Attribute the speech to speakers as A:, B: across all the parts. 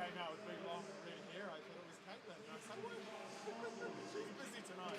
A: came out with big long red hair, I thought it was Caitlin. And I said, what? She's busy tonight.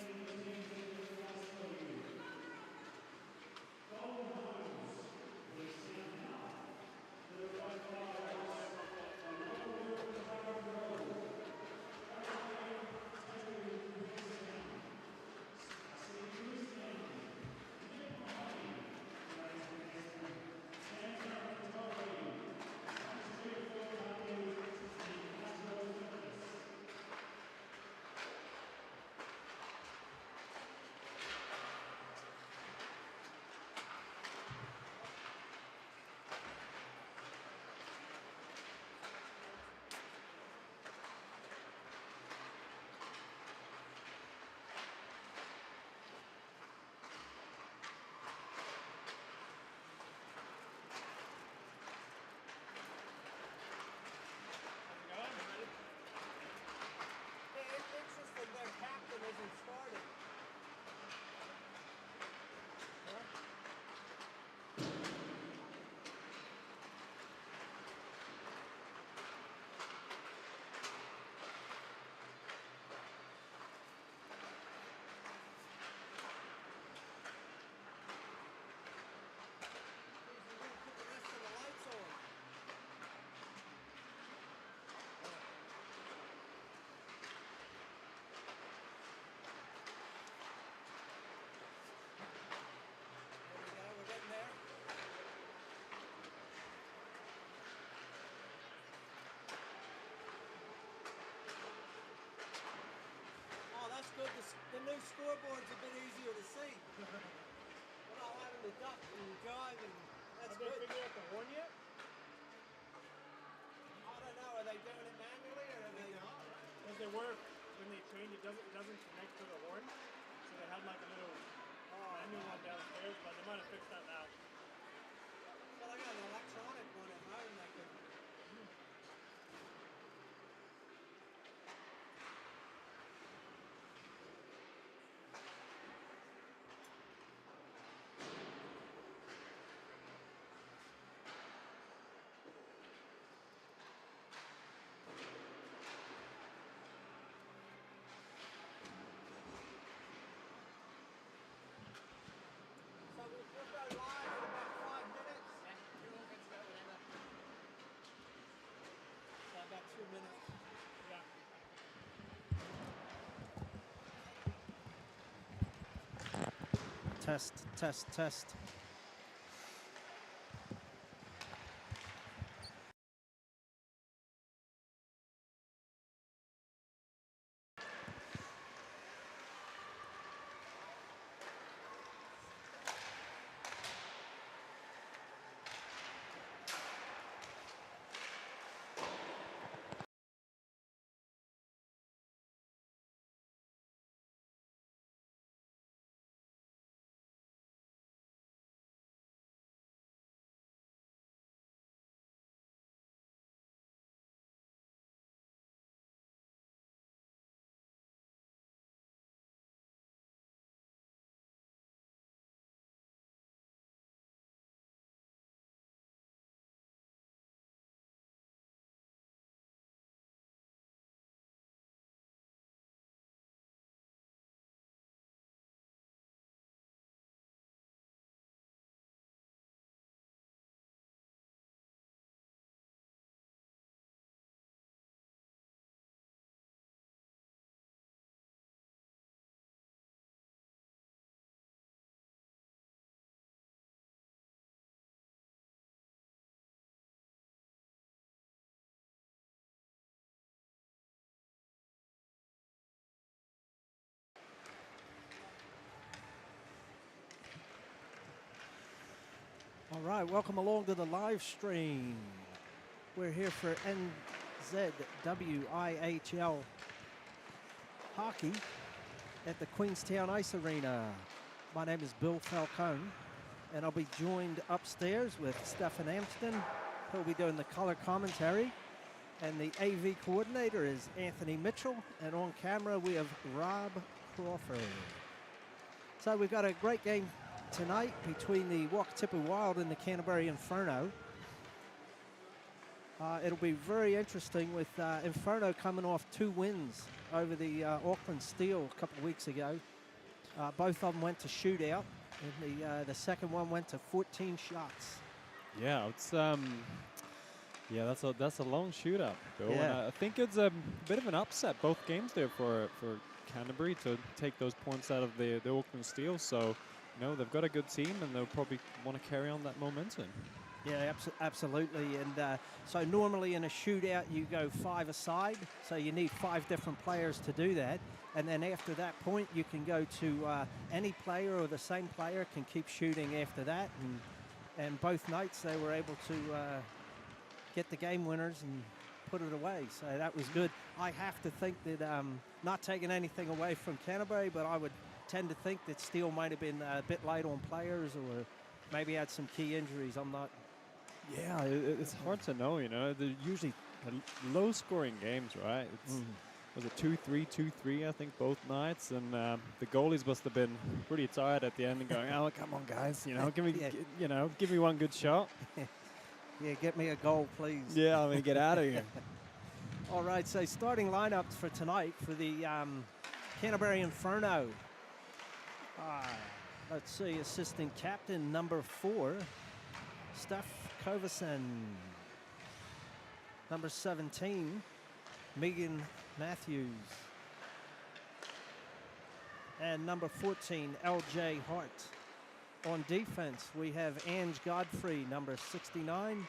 B: Good. The new scoreboard's a bit easier to see. We're not having to duck and drive, and that's good.
A: Have they figured out the horn yet?
B: I don't know. Are they doing it manually or are they not?
A: Because they were, when they trained, it doesn't connect to the horn. So they had like a little manual one downstairs, but they might have fixed that now.
B: Well, I got an electronic one at home that could.
C: Test, test, test. All right, welcome along to the live stream. We're here for NZWIHL hockey at the Queenstown Ice Arena. My name is Bill Falcone, and I'll be joined upstairs with Stefan Amston, who'll be doing the color commentary, and the AV coordinator is Anthony Mitchell, and on camera we have Rob Crawford. So we've got a great game tonight between the Wakatipu Wild and the Canterbury Inferno. It'll be very interesting with Inferno coming off 2 wins over the Auckland Steel a couple of weeks ago. Both of them went to shootout, and the second one went to 14 shots.
D: Yeah, it's yeah, that's a long shootout, Bill.
C: Yeah.
D: And I think it's a bit of an upset both games there for Canterbury to take those points out of the Auckland Steel. So, they've got a good team, and they'll probably want to carry on that momentum.
C: Yeah, absolutely. And so normally in a shootout, you go 5 aside. So you need 5 different players to do that. And then after that point, you can go to any player or the same player can keep shooting after that. And both nights they were able to get the game winners and put it away. So that was good. I have to think that, not taking anything away from Canterbury, but I would tend to think that Steele might have been a bit light on players or maybe had some key injuries. I'm not.
D: Yeah, it's hard to know, They're usually low-scoring games, right? Was it 2-3, 2-3, I think, both nights? And the goalies must have been pretty tired at the end and going, oh, come on, guys, give me, give me one good shot.
C: Yeah, get me a goal, please.
D: Yeah, I'm going to get out of here.
C: All right, so starting lineups for tonight for the Canterbury Inferno. Let's see, assistant captain number 4, Steph Kovison. Number 17, Megan Matthews. And number 14, LJ Hart. On defense, we have Ange Godfrey, number 69,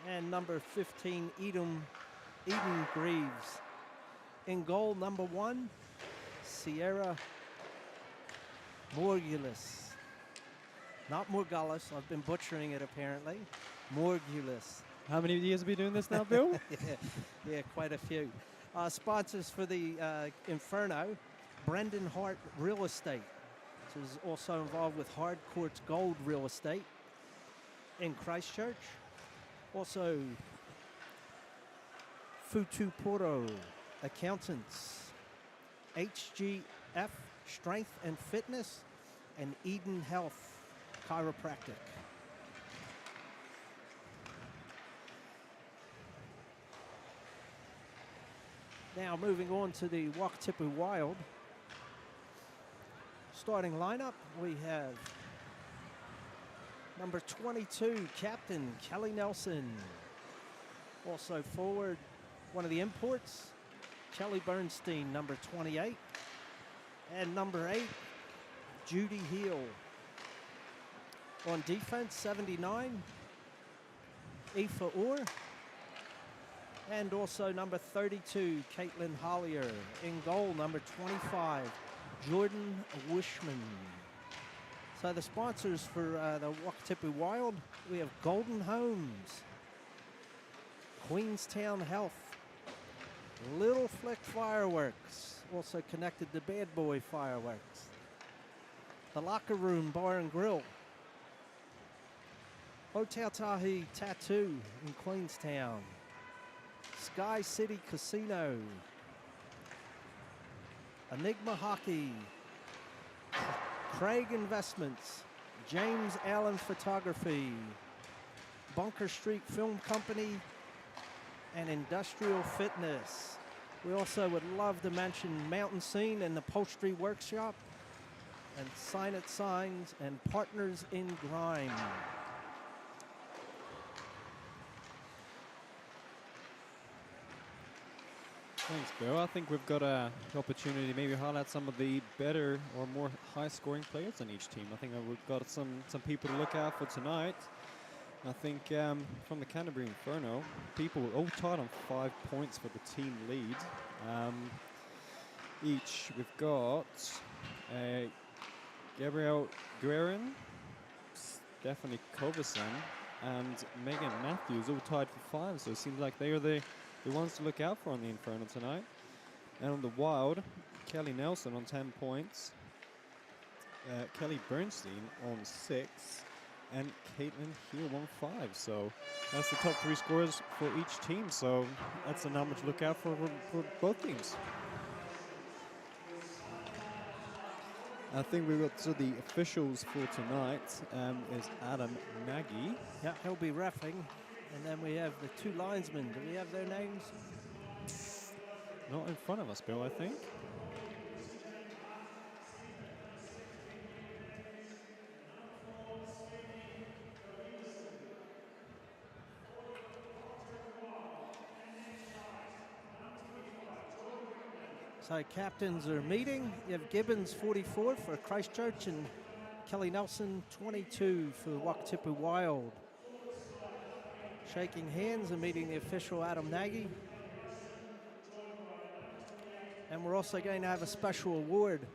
C: and number 15, Eden Greaves. In goal, number 1, Sierra Morgulis. Not Morgulis, I've been butchering it apparently. Morgulis.
D: How many years have we been doing this now, Bill?
C: yeah, quite a few. Sponsors for the Inferno, Brendan Hart Real Estate. This is also involved with Hardcourt's Gold Real Estate in Christchurch. Also, Futuporo Accountants, HGF Strength and Fitness, and Eden Health Chiropractic. Now moving on to the Wakatipu Wild. Starting lineup, we have number 22, captain Kelly Nelson. Also forward, one of the imports, Kelly Bernstein, number 28. And number 8, Judy Heal. On defense, 79, Aoife Orr. And also number 32, Caitlin Hollier. In goal, number 25, Jordan Wishman. So the sponsors for the Wakatipu Wild, we have Golden Homes, Queenstown Health, Little Flick Fireworks, also connected to Bad Boy Fireworks, the Locker Room Bar and Grill, Hotel Tahi Tattoo in Queenstown, Sky City Casino, Enigma Hockey, Craig Investments, James Allen Photography, Bunker Street Film Company, and Industrial Fitness. We also would love to mention Mountain Scene and the Upholstery Workshop, and Sign It Signs, and Partners in Grime.
D: Thanks, Bill. I think we've got an opportunity to maybe highlight some of the better or more high-scoring players on each team. I think we've got some people to look out for tonight. I think from the Canterbury Inferno, people were all tied on 5 points for the team lead. Each we've got Gabrielle Guerin, Stephanie Kovison, and Megan Matthews all tied for 5. So it seems like they are the ones to look out for on the Inferno tonight. And on the Wild, Kelly Nelson on 10 points, Kelly Bernstein on 6, and Caitlin Heal on 5. So that's the top 3 scorers for each team. So that's a number to look out for both teams. I think we've got the officials for tonight is Adam Nagy.
C: Yeah, he'll be reffing. And then we have the two linesmen. Do we have their names?
D: Not in front of us, Bill, I think.
C: So captains are meeting. You have Gibbons, 44 for Christchurch, and Kelly Nelson, 22 for Wakatipu Wild. Shaking hands and meeting the official Adam Nagy. And we're also going to have a special award.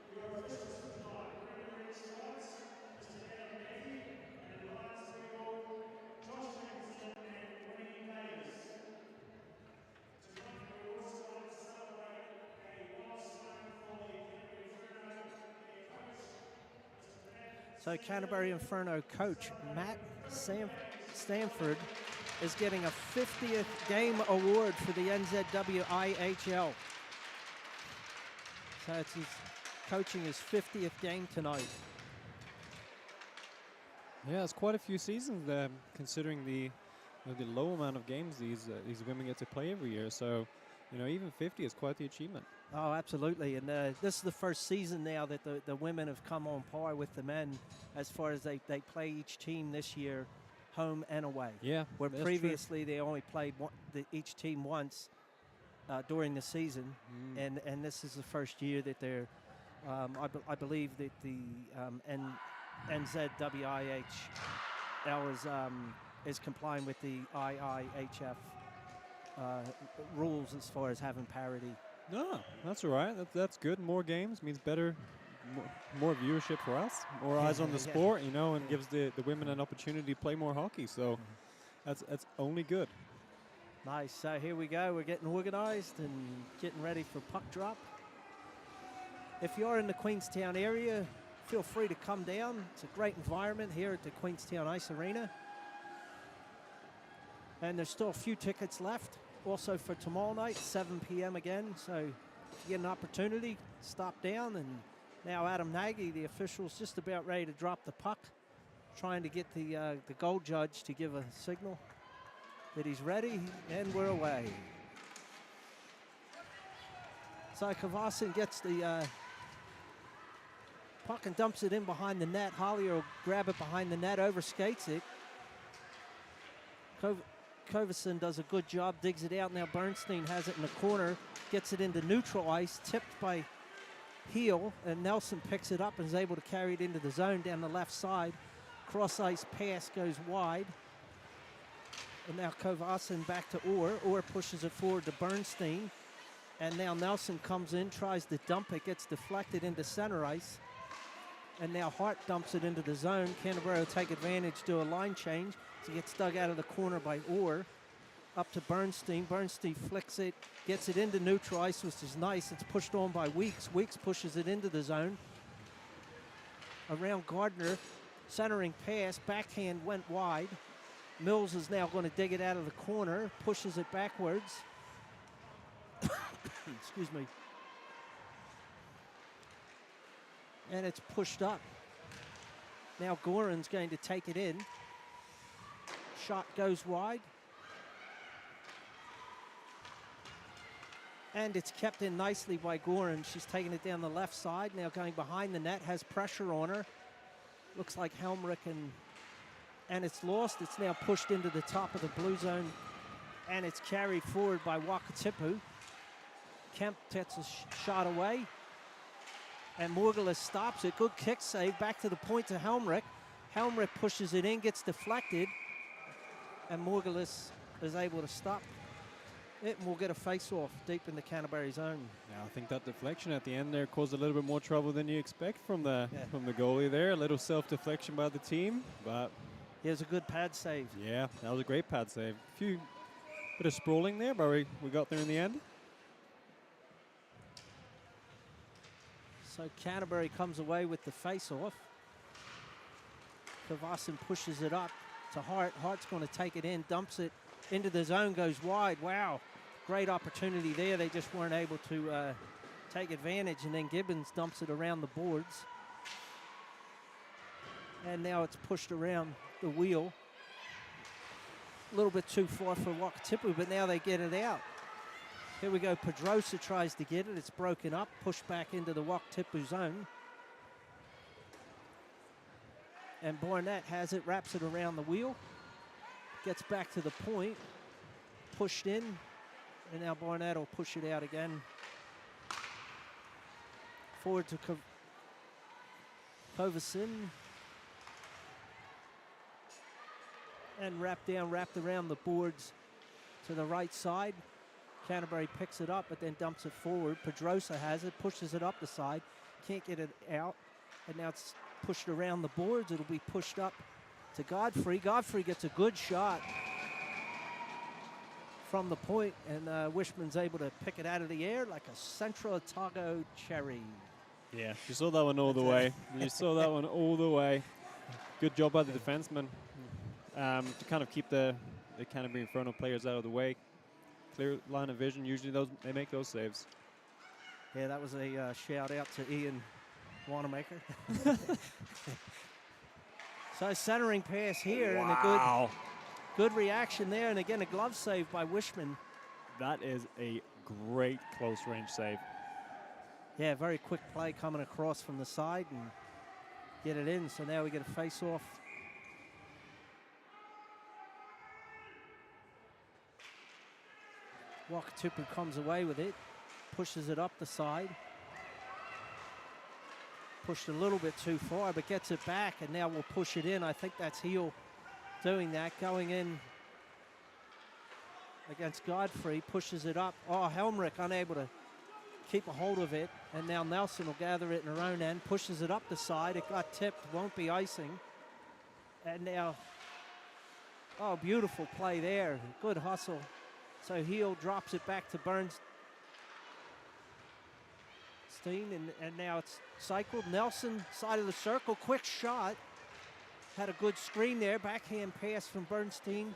C: So Canterbury Inferno coach Matt Stanford is getting a 50th game award for the NZWIHL. So it's coaching his 50th game tonight.
D: Yeah, it's quite a few seasons there, considering the low amount of games these women get to play every year. So, even 50 is quite the achievement.
C: Oh, absolutely. And this is the first season now that the women have come on par with the men as far as they play each team this year, home and away.
D: Yeah,
C: where
D: that's
C: previously they only played each team once during the season. And this is the first year that they're, I believe that the NZWIHL is complying with the IIHF rules as far as having parity.
D: No, that's all right. That's good. More games means better, more viewership for us, more eyes on the sport, and gives the women an opportunity to play more hockey. So that's only good.
C: Nice. So here we go. We're getting organized and getting ready for puck drop. If you're in the Queenstown area, feel free to come down. It's a great environment here at the Queenstown Ice Arena. And there's still a few tickets left. Also for tomorrow night, 7 p.m. again. So if you get an opportunity, stop down. And now Adam Nagy, the official's just about ready to drop the puck, trying to get the goal judge to give a signal that he's ready, and we're away. So Kavasin gets the puck and dumps it in behind the net. Hollier will grab it behind the net, overskates it. Kovison does a good job, digs it out. Now Bernstein has it in the corner, gets it into neutral ice, tipped by Heel, and Nelson picks it up and is able to carry it into the zone down the left side. Cross ice pass goes wide. And now Kovacin back to Orr. Orr pushes it forward to Bernstein. And now Nelson comes in, tries to dump it, gets deflected into center ice. And now Hart dumps it into the zone. Canterbury will take advantage, do a line change. So it gets dug out of the corner by Orr. Up to Bernstein. Bernstein flicks it, gets it into neutral ice, which is nice. It's pushed on by Weeks. Weeks pushes it into the zone. Around Gardner, centering pass, backhand went wide. Mills is now going to dig it out of the corner, pushes it backwards. Excuse me. And it's pushed up. Now Goran's going to take it in. Shot goes wide. And it's kept in nicely by Goran. She's taking it down the left side, now going behind the net, has pressure on her. Looks like Helmrich and it's lost. It's now pushed into the top of the blue zone, and it's carried forward by Wakatipu. Kemp takes a shot away, and Morgulis stops it. Good kick save, back to the point to Helmrich. Helmrich pushes it in, gets deflected, and Morgulis is able to stop it, and we'll get a face-off deep in the Canterbury zone.
D: Yeah, I think that deflection at the end there caused a little bit more trouble than you expect from the goalie there. A little self-deflection by the team, but
C: it was a good pad save.
D: Yeah, that was a great pad save. Bit of sprawling there, but we got there in the end.
C: So Canterbury comes away with the face-off. Kavasin pushes it up to Hart. Hart's going to take it in, dumps it into the zone, goes wide. Wow, great opportunity there. They just weren't able to take advantage, and then Gibbons dumps it around the boards. And now it's pushed around the wheel. A little bit too far for Wakatipu, but now they get it out. Here we go. Pedrosa tries to get it. It's broken up. Pushed back into the Wakatipu zone. And Barnett has it, wraps it around the wheel. Gets back to the point. Pushed in. And now Barnett will push it out again. Forward to Kovacin. And wrapped around the boards to the right side. Canterbury picks it up, but then dumps it forward. Pedrosa has it, pushes it up the side. Can't get it out. And now it's pushed around the boards. It'll be pushed up to Godfrey. Godfrey gets a good shot from the point, and Wishman's able to pick it out of the air like a Central Otago cherry.
D: Yeah, you saw that one all the way. You saw that one all the way. Good job by the defenseman to kind of keep the Canterbury Inferno players out of the way. Clear line of vision. Usually they make those saves.
C: Yeah, that was a shout out to Ian Wanamaker. So centering pass here, and a good reaction there, and again a glove save by Wishman.
D: That is a great close range save.
C: Yeah, very quick play coming across from the side and get it in. So now we get a face off. Wakatipu comes away with it, pushes it up the side. Pushed a little bit too far, but gets it back, and now we'll push it in. I think that's Heel doing that, going in against Godfrey, pushes it up. Oh, Helmrich unable to keep a hold of it, and now Nelson will gather it in her own end, pushes it up the side. It got tipped, won't be icing. And now, oh, beautiful play there, good hustle. So Heel drops it back to Bernstein, and now it's cycled. Nelson, side of the circle, quick shot. Had a good screen there, backhand pass from Bernstein.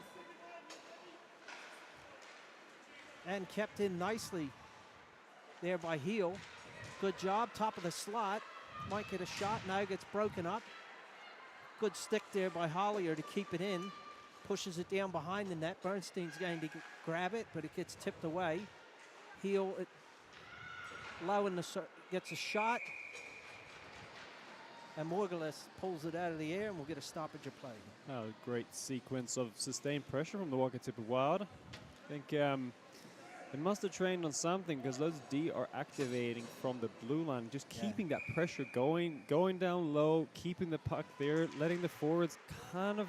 C: And kept in nicely there by Heel. Good job, top of the slot. Might get a shot, now gets broken up. Good stick there by Hollier to keep it in. Pushes it down behind the net. Bernstein's going to grab it, but it gets tipped away. Heel low in the gets a shot. And Morgulis pulls it out of the air, and we'll get a stoppage of play.
D: Oh, great sequence of sustained pressure from the Wakatipu Wild. I think they must have trained on something, because those D are activating from the blue line, just keeping that pressure going down low, keeping the puck there, letting the forwards kind of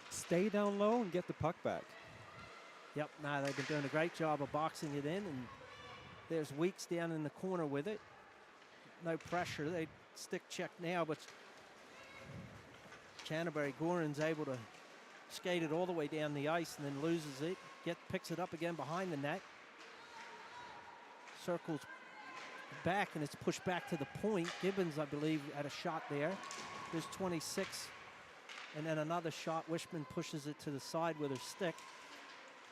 D: stay down low and get the puck back.
C: Yep, no, they've been doing a great job of boxing it in, and there's Weeks down in the corner with it. No pressure. They stick check now, but Canterbury Goran's able to skate it all the way down the ice and then loses it. Picks it up again behind the net. Circles back, and it's pushed back to the point. Gibbons, I believe, had a shot there. There's 26. And then another shot. Wishman pushes it to the side with her stick.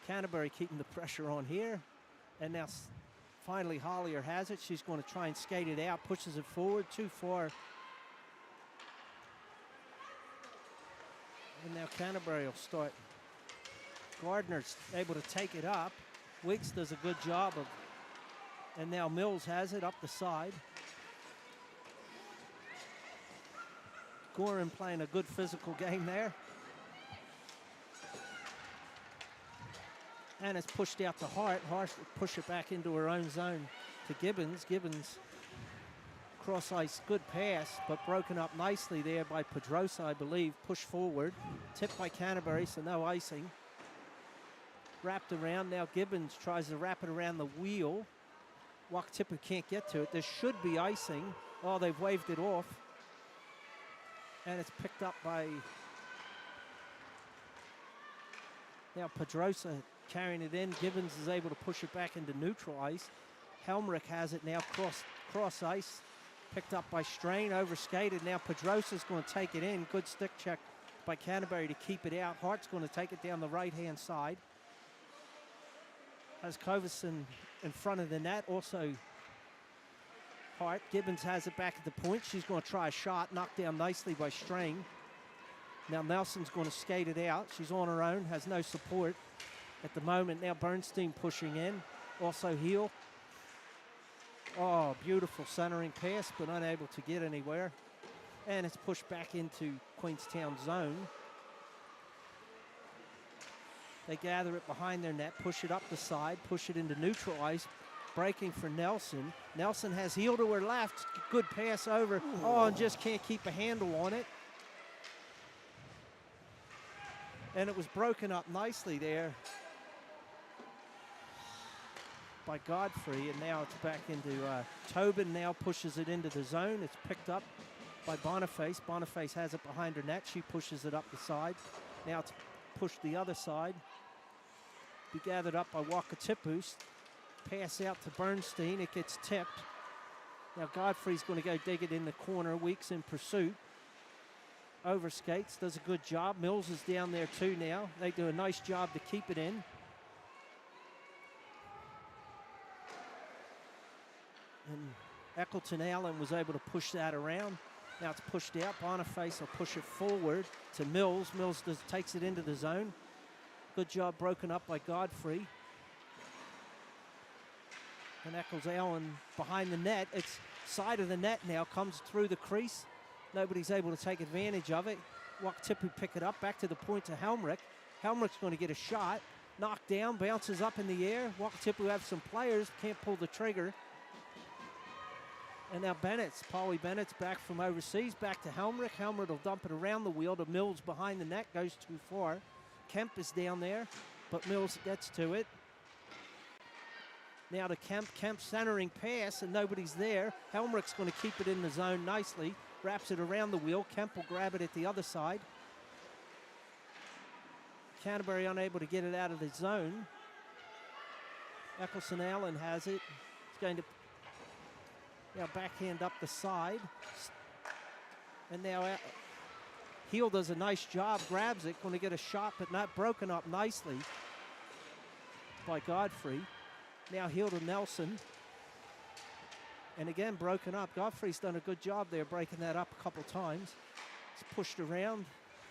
C: Canterbury keeping the pressure on here. And now finally Hollier has it. She's going to try and skate it out. Pushes it forward too far. And now Canterbury will start. Gardner's able to take it up. Wiggs does a good job of. And now Mills has it up the side. Goran playing a good physical game there. And it's pushed out to Hart. Hart push it back into her own zone to Gibbons. Gibbons cross ice, good pass, but broken up nicely there by Pedrosa, I believe. Push forward, tipped by Canterbury, so no icing. Wrapped around, now Gibbons tries to wrap it around the wheel. Wakatipu can't get to it. There should be icing. Oh, they've waved it off. And it's picked up by now Pedrosa carrying it in. Gibbons is able to push it back into neutral ice. Helmrich has it now cross ice. Picked up by Strain, overskated. Now Pedrosa's going to take it in. Good stick check by Canterbury to keep it out. Hart's going to take it down the right-hand side. Has Kovacin in front of the net. Also Hart. Gibbons has it back at the point. She's going to try a shot. Knocked down nicely by Strain. Now Nelson's going to skate it out. She's on her own, has no support at the moment. Now Bernstein pushing in, also heel. Oh, beautiful centering pass, but unable to get anywhere. And it's pushed back into Queenstown zone. They gather it behind their net, push it up the side, push it into neutral ice, breaking for Nelson. Nelson has heel to her left, good pass over. Oh, and just can't keep a handle on it. And it was broken up nicely there by Godfrey, and now it's back into Tobin now pushes it into the zone. It's picked up by Boniface. Boniface has it behind her net. She pushes it up the side. Now it's pushed the other side. Be gathered up by Wakatipu. Pass out to Bernstein. It gets tipped. Now Godfrey's going to go dig it in the corner. Weeks in pursuit. Overskates, does a good job. Mills is down there too now. They do a nice job to keep it in. And Eccleton Allen was able to push that around. Now it's pushed out. Boniface will push it forward to Mills. Mills takes it into the zone. Good job broken up by Godfrey. And Eccles Allen behind the net. It's side of the net now, comes through the crease. Nobody's able to take advantage of it. Wakatipu pick it up, back to the point to Helmrich. Helmrich's going to get a shot. Knocked down, bounces up in the air. Wakatipu have some players, can't pull the trigger. And now Polly Bennett's back from overseas, back to Helmrich. Helmrich will dump it around the wheel to Mills behind the net, goes too far. Kemp is down there, but Mills gets to it. Now to Kemp. Kemp centering pass, and nobody's there. Helmrich's going to keep it in the zone nicely. Wraps it around the wheel. Kemp will grab it at the other side. Canterbury unable to get it out of the zone. Eccleston Allen has it. It's going to backhand up the side. And now Heel does a nice job, grabs it, going to get a shot, but not broken up nicely by Godfrey. Now Heel to Nelson. And again, broken up. Godfrey's done a good job there, breaking that up a couple times. It's pushed around,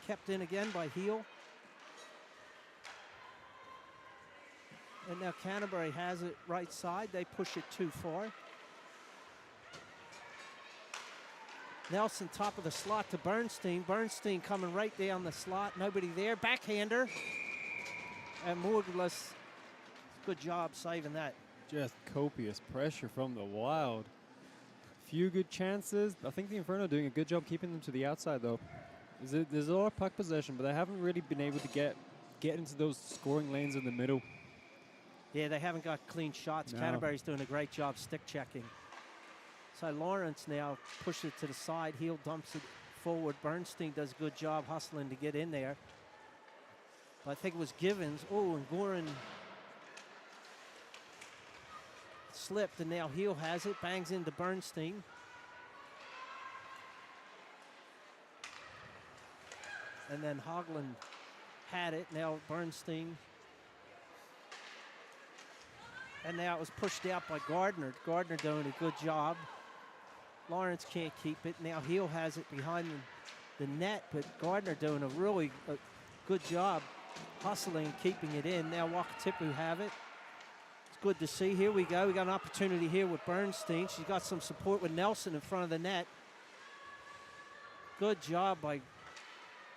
C: kept in again by Heel. And now Canterbury has it right side. They push it too far. Nelson top of the slot to Bernstein. Bernstein coming right down the slot. Nobody there. Backhander. And Morgulus, good job saving that.
D: Just copious pressure from the Wild. Few good chances. I think the Inferno are doing a good job keeping them to the outside, though. There's a lot of puck possession, but they haven't really been able to get into those scoring lanes in the middle.
C: Yeah, they haven't got clean shots.
D: No.
C: Canterbury's doing a great job stick checking. So Lawrence now pushes it to the side. Heel dumps it forward. Bernstein does a good job hustling to get in there. But I think it was Givens. Oh, and Gorin slipped, and now Heel has it. Bangs into Bernstein. And then Hogland had it. Now Bernstein. And now it was pushed out by Gardner. Gardner doing a good job. Lawrence can't keep it. Now Heel has it behind the net, but Gardner doing a really good job hustling and keeping it in. Now Wakatipu have it. It's good to see. Here we go. We got an opportunity here with Bernstein. She's got some support with Nelson in front of the net. Good job by,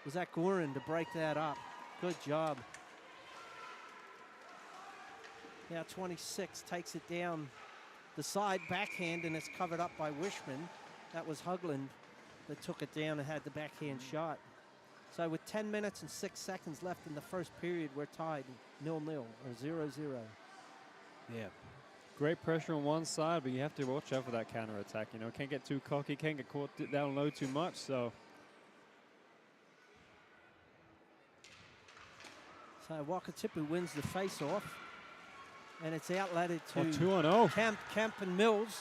C: was that Gorin to break that up? Good job. Now 26 takes it down the side backhand, and it's covered up by Wishman. That was Hugland that took it down and had the backhand shot. So with 10 minutes and 6 seconds left in the first period, we're tied 0-0 or 0-0.
D: Yeah. Great pressure on one side, but you have to watch out for that counterattack. You know, can't get too cocky, can't get caught down low too much, so.
C: So Wakatipu wins the face-off. And it's outletted to
D: 2-0.
C: Kemp and Mills.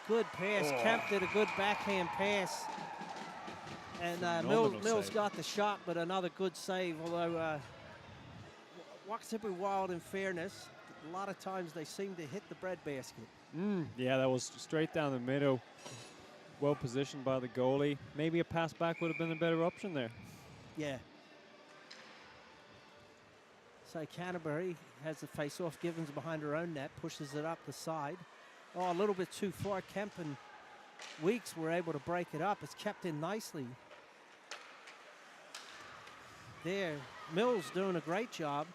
C: Good pass.
D: Oh.
C: Kemp did a good backhand pass. And Mills got the shot, but another good save. Although Wakatipu Wild, in fairness, a lot of times they seem to hit the breadbasket.
D: Yeah, that was straight down the middle. well positioned by the goalie. Maybe a pass back would have been a better option there.
C: Yeah. So Canterbury has the face-off. Givens behind her own net, pushes it up the side. Oh, a little bit too far. Kemp and Weeks were able to break it up. It's kept in nicely. There, Mills doing a great job.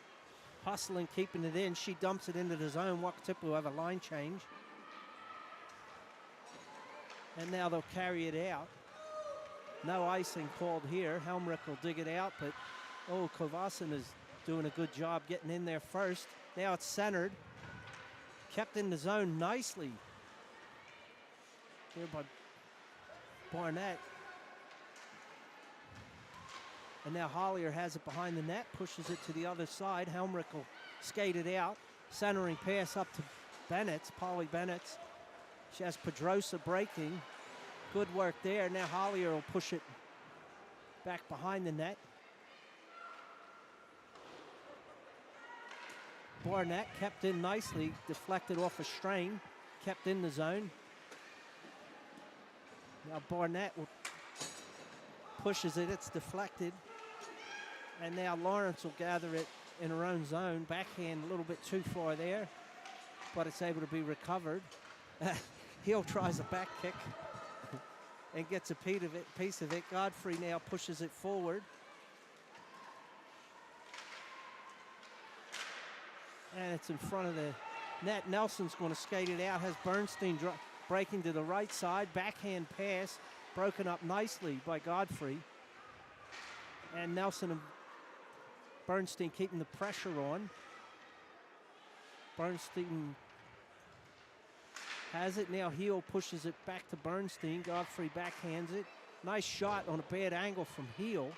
C: Hustling, keeping it in. She dumps it into the zone. Wakatipu have a line change. And now they'll carry it out. No icing called here. Helmrich will dig it out, but Kovasin is doing a good job getting in there first. Now it's centered. Kept in the zone nicely. Here by Barnett. And now Hollier has it behind the net, pushes it to the other side. Helmrich will skate it out. Centering pass up to Bennett's, Polly Bennett's. She has Pedrosa breaking. Good work there. Now Hollier will push it back behind the net. Barnett kept in nicely, deflected off a strain, kept in the zone. Now Barnett pushes it, it's deflected. And now Lawrence will gather it in her own zone. Backhand a little bit too far there, but it's able to be recovered. Heel tries a back kick and gets a piece of it. Godfrey now pushes it forward. And it's in front of the net. Nelson's going to skate it out. Has Bernstein breaking to the right side. Backhand pass broken up nicely by Godfrey. And Nelson and Bernstein keeping the pressure on. Bernstein has it. Now Heel pushes it back to Bernstein. Godfrey backhands it. Nice shot on a bad angle from Heel.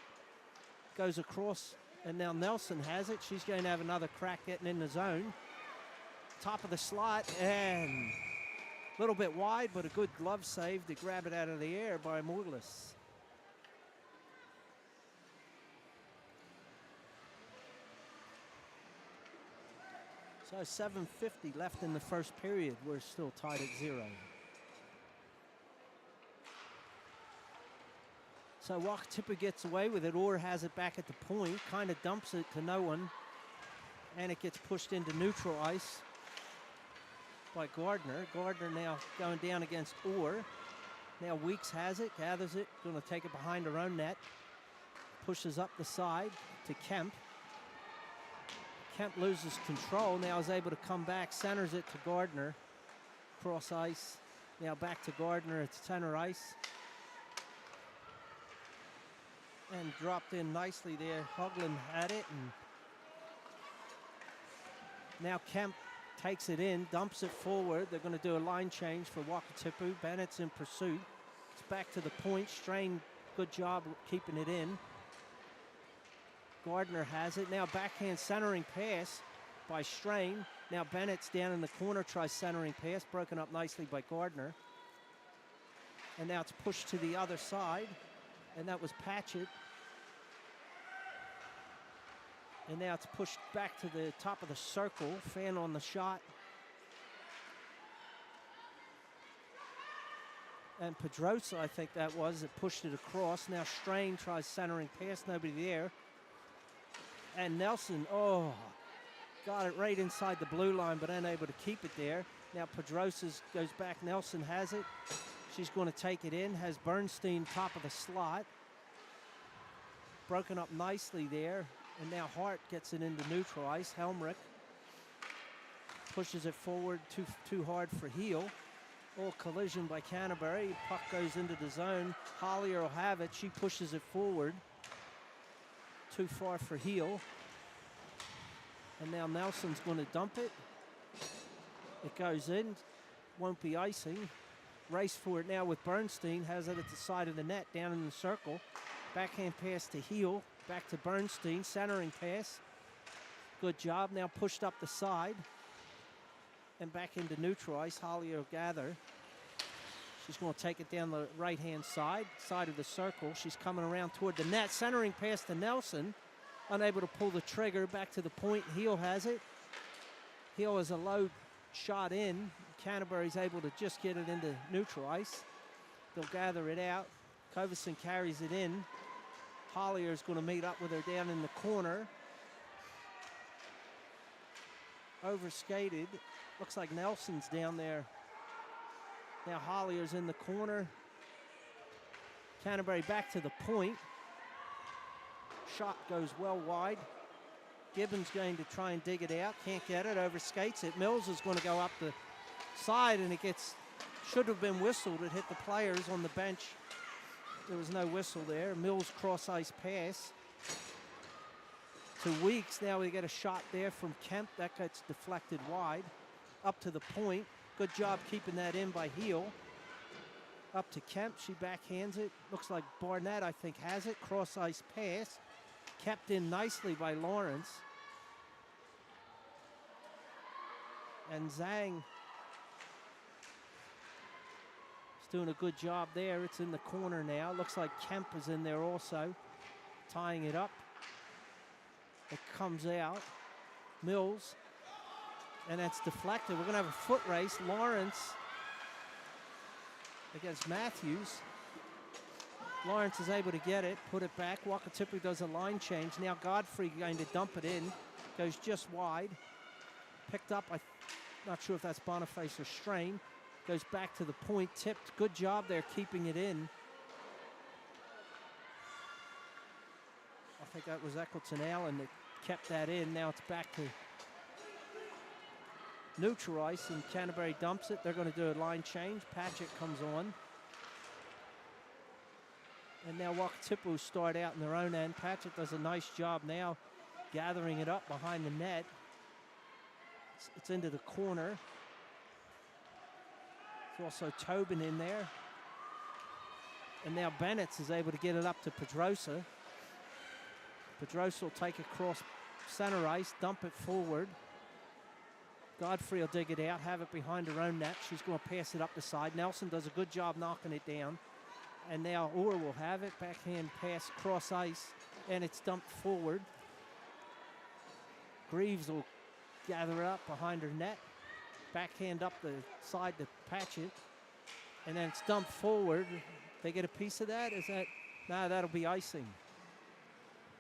C: Goes across. And now Nelson has it. She's going to have another crack getting in the zone. Top of the slot, and a little bit wide, but a good glove save to grab it out of the air by Morglis. So 7:50 left in the first period. We're still tied at 0. So Wakatipu gets away with it. Orr has it back at the point, kind of dumps it to no one, and it gets pushed into neutral ice by Gardner. Gardner now going down against Orr. Now Weeks has it, gathers it, going to take it behind her own net, pushes up the side to Kemp. Kemp loses control, now is able to come back, centers it to Gardner, cross ice. Now back to Gardner at center ice. And dropped in nicely there. Hoagland had it, and now Kemp takes it in, dumps it forward. They're going to do a line change for Wakatipu. Bennett's in pursuit. It's back to the point. Strain, good job keeping it in. Gardner has it. Now backhand centering pass by Strain. Now Bennett's down in the corner, tries centering pass, broken up nicely by Gardner. And now it's pushed to the other side. And that was Patchett. And now it's pushed back to the top of the circle. Fan on the shot. And Pedrosa, I think that was, that pushed it across. Now Strain tries centering pass, nobody there. And Nelson, got it right inside the blue line, but unable to keep it there. Now Pedrosa goes back, Nelson has it. She's going to take it in, has Bernstein top of the slot. Broken up nicely there. And now Hart gets it into neutral ice. Helmrich pushes it forward too hard for Heel. Collision by Canterbury. Puck goes into the zone. Hollier will have it. She pushes it forward. Too far for Heel. And now Nelson's going to dump it. It goes in. Won't be icing. Race for it now with Bernstein. Has it at the side of the net, down in the circle. Backhand pass to Heel. Back to Bernstein. Centering pass. Good job. Now pushed up the side. And back into neutral ice. Hollier will gather. She's going to take it down the right-hand side of the circle. She's coming around toward the net. Centering pass to Nelson. Unable to pull the trigger. Back to the point. Heel has it. Heel is a low shot in. Canterbury's able to just get it into neutral ice. They'll gather it out. Kovison carries it in. Hollier's going to meet up with her down in the corner. Overskated. Looks like Nelson's down there. Now Hollier's in the corner. Canterbury back to the point. Shot goes well wide. Gibbons going to try and dig it out. Can't get it. Overskates it. Mills is going to go up the side, and it should have been whistled. It hit the players on the bench. There was no whistle there. Mills cross-ice pass to Weeks. Now we get a shot there from Kemp. That gets deflected wide. Up to the point. Good job keeping that in by Heel. Up to Kemp. She backhands it. Looks like Barnett, I think, has it. Cross-ice pass. Kept in nicely by Lawrence. And Zhang is doing a good job there. It's in the corner now. Looks like Kemp is in there also, tying it up. It comes out. Mills. And that's deflected. We're going to have a foot race. Lawrence against Matthews. Lawrence is able to get it, put it back. Wakatipu does a line change. Now Godfrey going to dump it in. Goes just wide. Picked up, I'm not sure if that's Boniface or Strain. Goes back to the point, tipped. Good job there keeping it in. I think that was Eccleston Allen that kept that in. Now it's back to neutral ice, and Canterbury dumps it. They're going to do a line change. Patchett comes on. And now Wakatipu start out in their own end. Patchett does a nice job now gathering it up behind the net. It's into the corner. There's also Tobin in there. And now Bennett is able to get it up to Pedrosa. Pedrosa will take it across center ice, dump it forward. Godfrey will dig it out, have it behind her own net. She's going to pass it up the side. Nelson does a good job knocking it down. And now Orr will have it. Backhand pass cross ice, and it's dumped forward. Greaves will gather it up behind her net. Backhand up the side to Patchett. And then it's dumped forward. They get a piece of that? Is that? No, that'll be icing.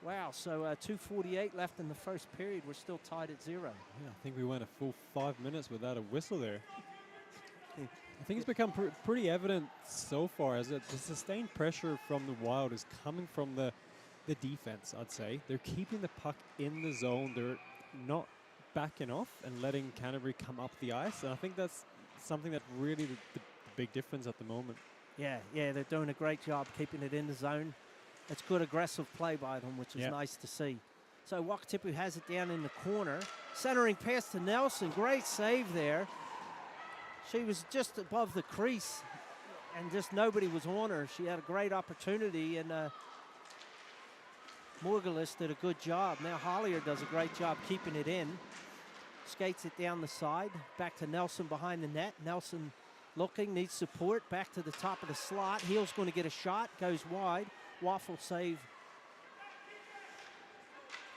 C: Wow, so 2:48 left in the first period. We're still tied at 0.
D: Yeah, I think we went a full 5 minutes without a whistle there. I think it's become pretty evident so far as that the sustained pressure from the Wild is coming from the defense, I'd say. They're keeping the puck in the zone. They're not backing off and letting Canterbury come up the ice. And I think that's something that really the big difference at the moment.
C: Yeah, they're doing a great job keeping it in the zone. It's good aggressive play by them, which is nice to see. So Wakatipu has it down in the corner. Centering pass to Nelson. Great save there. She was just above the crease, and just nobody was on her. She had a great opportunity, and Morgalis did a good job. Now Hollier does a great job keeping it in. Skates it down the side. Back to Nelson behind the net. Nelson looking, needs support. Back to the top of the slot. Heel's going to get a shot. Goes wide. Waffle save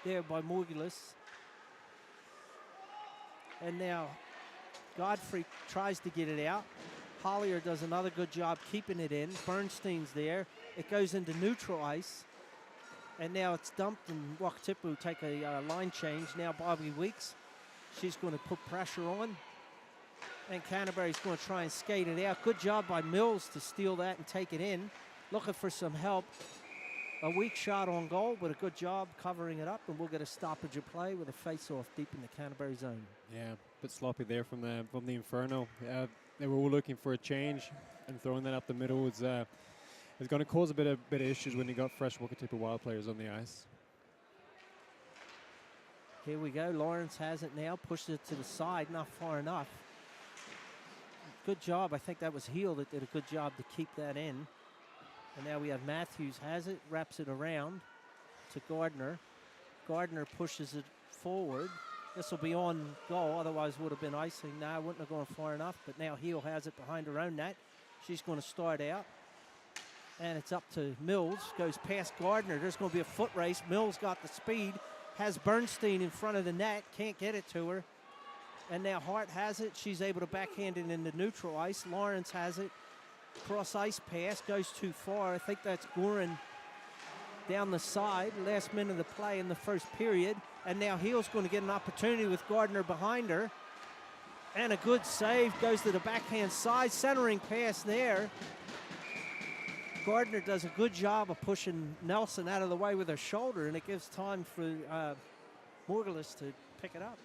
C: there by Morgalis. And now Godfrey tries to get it out. Hollier does another good job keeping it in. Bernstein's there. It goes into neutral ice. And now it's dumped, and Wakatipu take a line change. Now Bobby Weeks, she's going to put pressure on. And Canterbury's going to try and skate it out. Good job by Mills to steal that and take it in. Looking for some help. A weak shot on goal, but a good job covering it up, and we'll get a stoppage of play with a face-off deep in the Canterbury zone.
D: Yeah, a bit sloppy there from the Inferno. They were all looking for a change, and throwing that up the middle is going to cause a bit of issues when you got fresh Wakatipu Wild players on the ice.
C: Here we go. Lawrence has it now. Pushes it to the side, not far enough. Good job. I think that was Heel that did a good job to keep that in. And now we have Matthews has it, wraps it around to Gardner. Gardner pushes it forward. This will be on goal, otherwise would have been icing. No, I wouldn't have gone far enough, but now Heel has it behind her own net. She's going to start out. And it's up to Mills, goes past Gardner. There's going to be a foot race. Mills got the speed, has Bernstein in front of the net, can't get it to her. And now Hart has it. She's able to backhand it into neutral ice. Lawrence has it. cross ice pass goes too far. I think that's Gorin down the side. Last minute of the play in the first period. And now Heel's going to get an opportunity with Gardner behind her. And a good save, goes to the backhand side, centering pass there. Gardner does a good job of pushing Nelson out of the way with her shoulder, and it gives time for Morgulis to pick it up.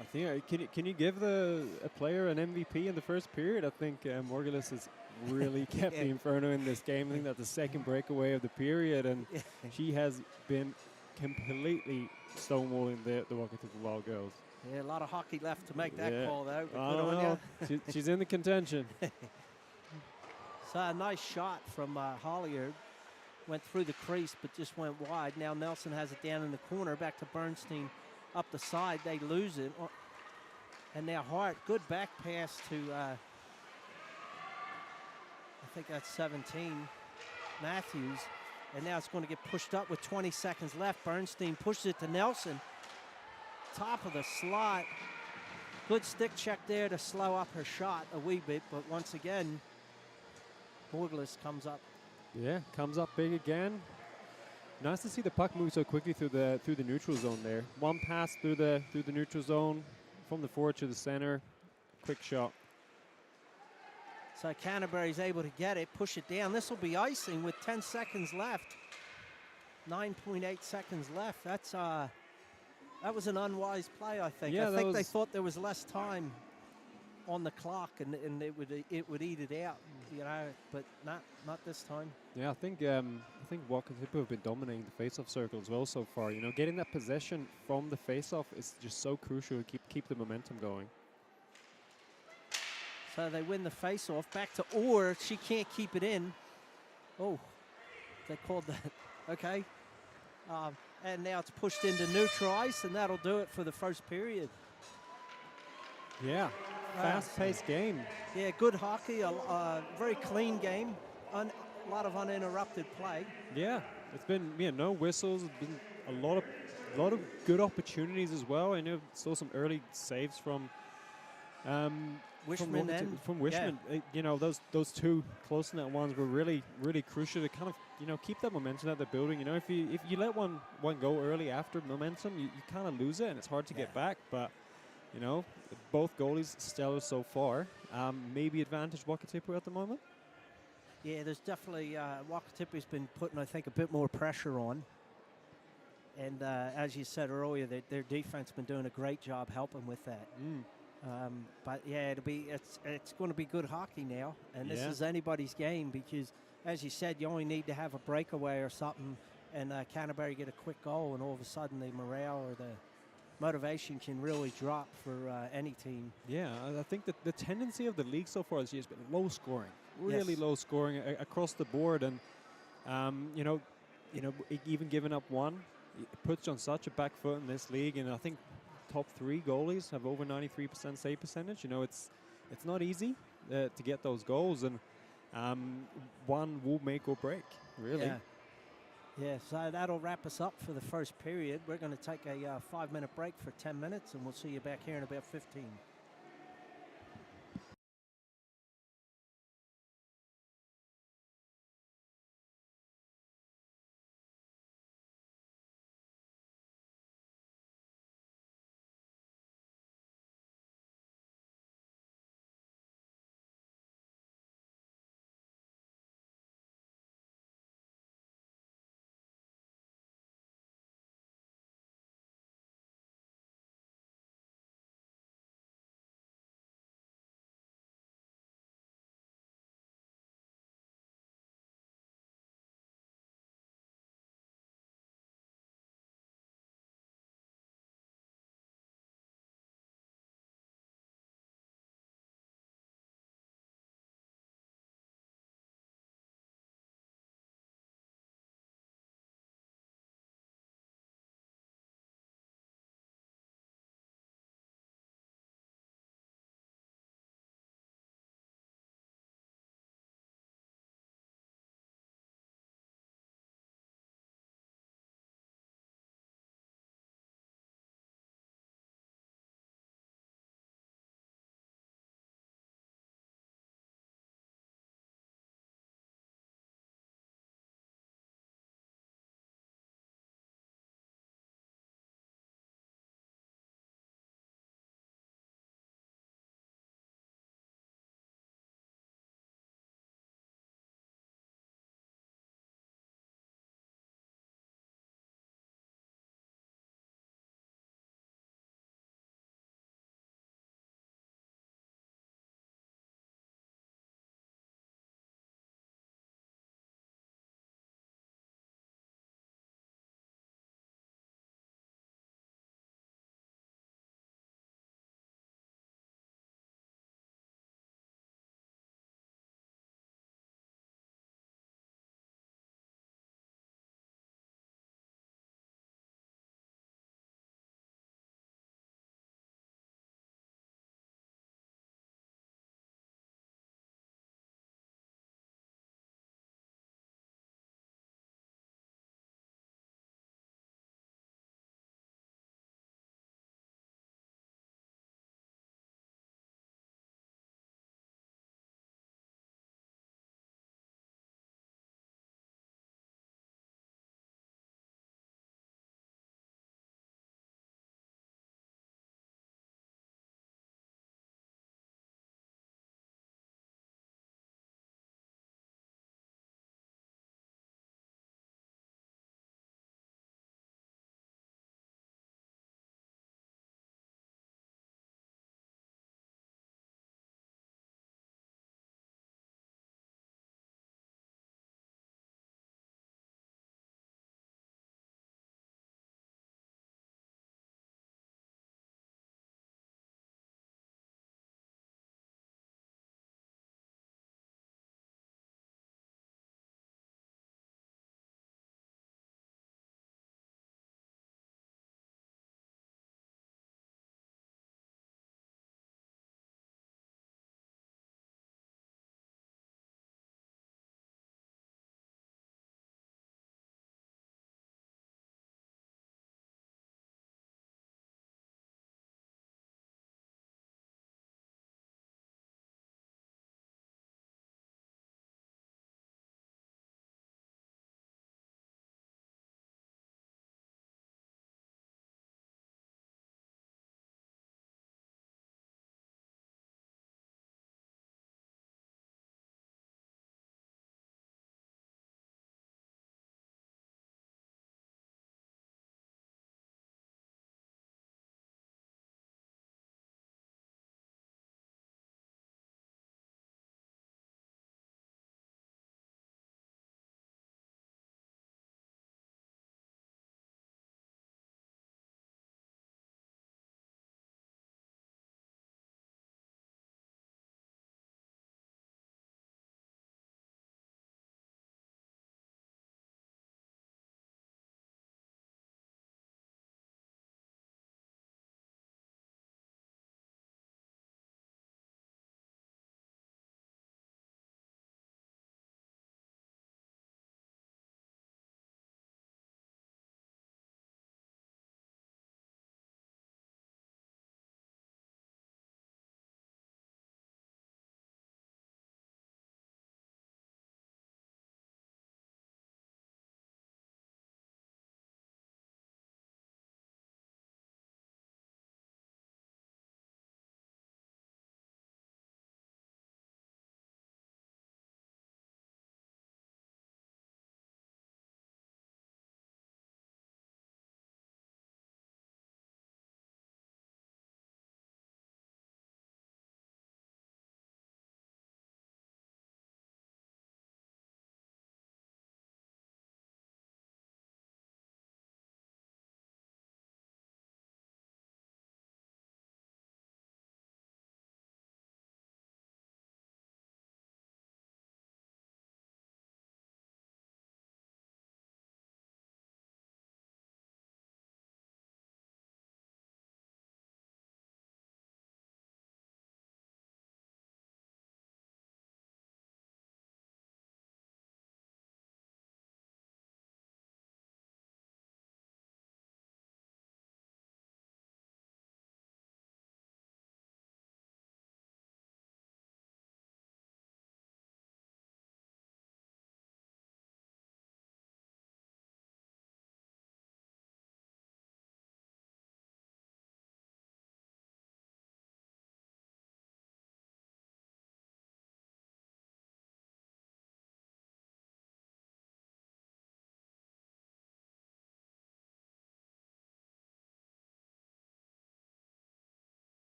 D: I think, can you give a player an MVP in the first period? I think Morgulis has really kept the Inferno in this game. I think that's the second breakaway of the period, and she has been completely stonewalling the Wakatipu Wild girls.
C: Yeah, a lot of hockey left to make that call, though.
D: I don't know. She's in the contention.
C: So a nice shot from Hollier. Went through the crease, but just went wide. Now Nelson has it down in the corner. Back to Bernstein up the side. They lose it. And now Hart, good back pass to, I think that's 17, Matthews. And now it's going to get pushed up with 20 seconds left. Bernstein pushes it to Nelson. Top of the slot. Good stick check there to slow up her shot a wee bit, but once again, Morgulis comes up.
D: Yeah, comes up big again. Nice to see the puck move so quickly through the neutral zone there. One pass through the neutral zone, from the forward to the center. Quick shot.
C: So Canterbury's able to get it, push it down. This will be icing with 10 seconds left. 9.8 seconds left. That's that was an unwise play, I think.
D: Yeah,
C: I think they thought there was less time on the clock, and it would eat it out, you know. But not this time.
D: Yeah, I think Wakatipu have been dominating the face-off circle as well so far. You know, getting that possession from the face-off is just so crucial to keep the momentum going.
C: So they win the face-off. Back to Orr. She can't keep it in. Oh, they called that. Okay. And now it's pushed into neutral ice, and that'll do it for the first period.
D: Yeah, fast-paced game.
C: Yeah, good hockey, a very clean game, a lot of uninterrupted play.
D: Yeah, it's been no whistles. It's been a lot of good opportunities as well. I know saw some early saves from
C: Wishman
D: from Wishman.
C: Yeah.
D: You know, those two close net ones were really crucial to kind of keep that momentum that they're building. You know, if you let one go early after momentum, you kind of lose it, and it's hard to get back. But you know, both goalies stellar so far. Maybe advantage Wakatipu at the moment.
C: Yeah, there's definitely Wakatipu's been putting, I think, a bit more pressure on. And as you said earlier, their defense been doing a great job helping with that. But yeah, it's going to be good hockey now, and this is anybody's game, because, as you said, you only need to have a breakaway or something, and Canterbury get a quick goal, and all of a sudden the morale or the motivation can really drop for any team. Yeah,
D: I think that the tendency of the league so far this year has been low scoring, really low scoring across the board, and you know, even giving up one, it puts you on such a back foot in this league, and I think top 3 goalies have over 93% save percentage. You know, it's not easy to get those goals, and one will make or break, really.
C: Yeah, so that'll wrap us up for the first period. We're going to take a 5-minute break for 10 minutes, and we'll see you back here in about 15.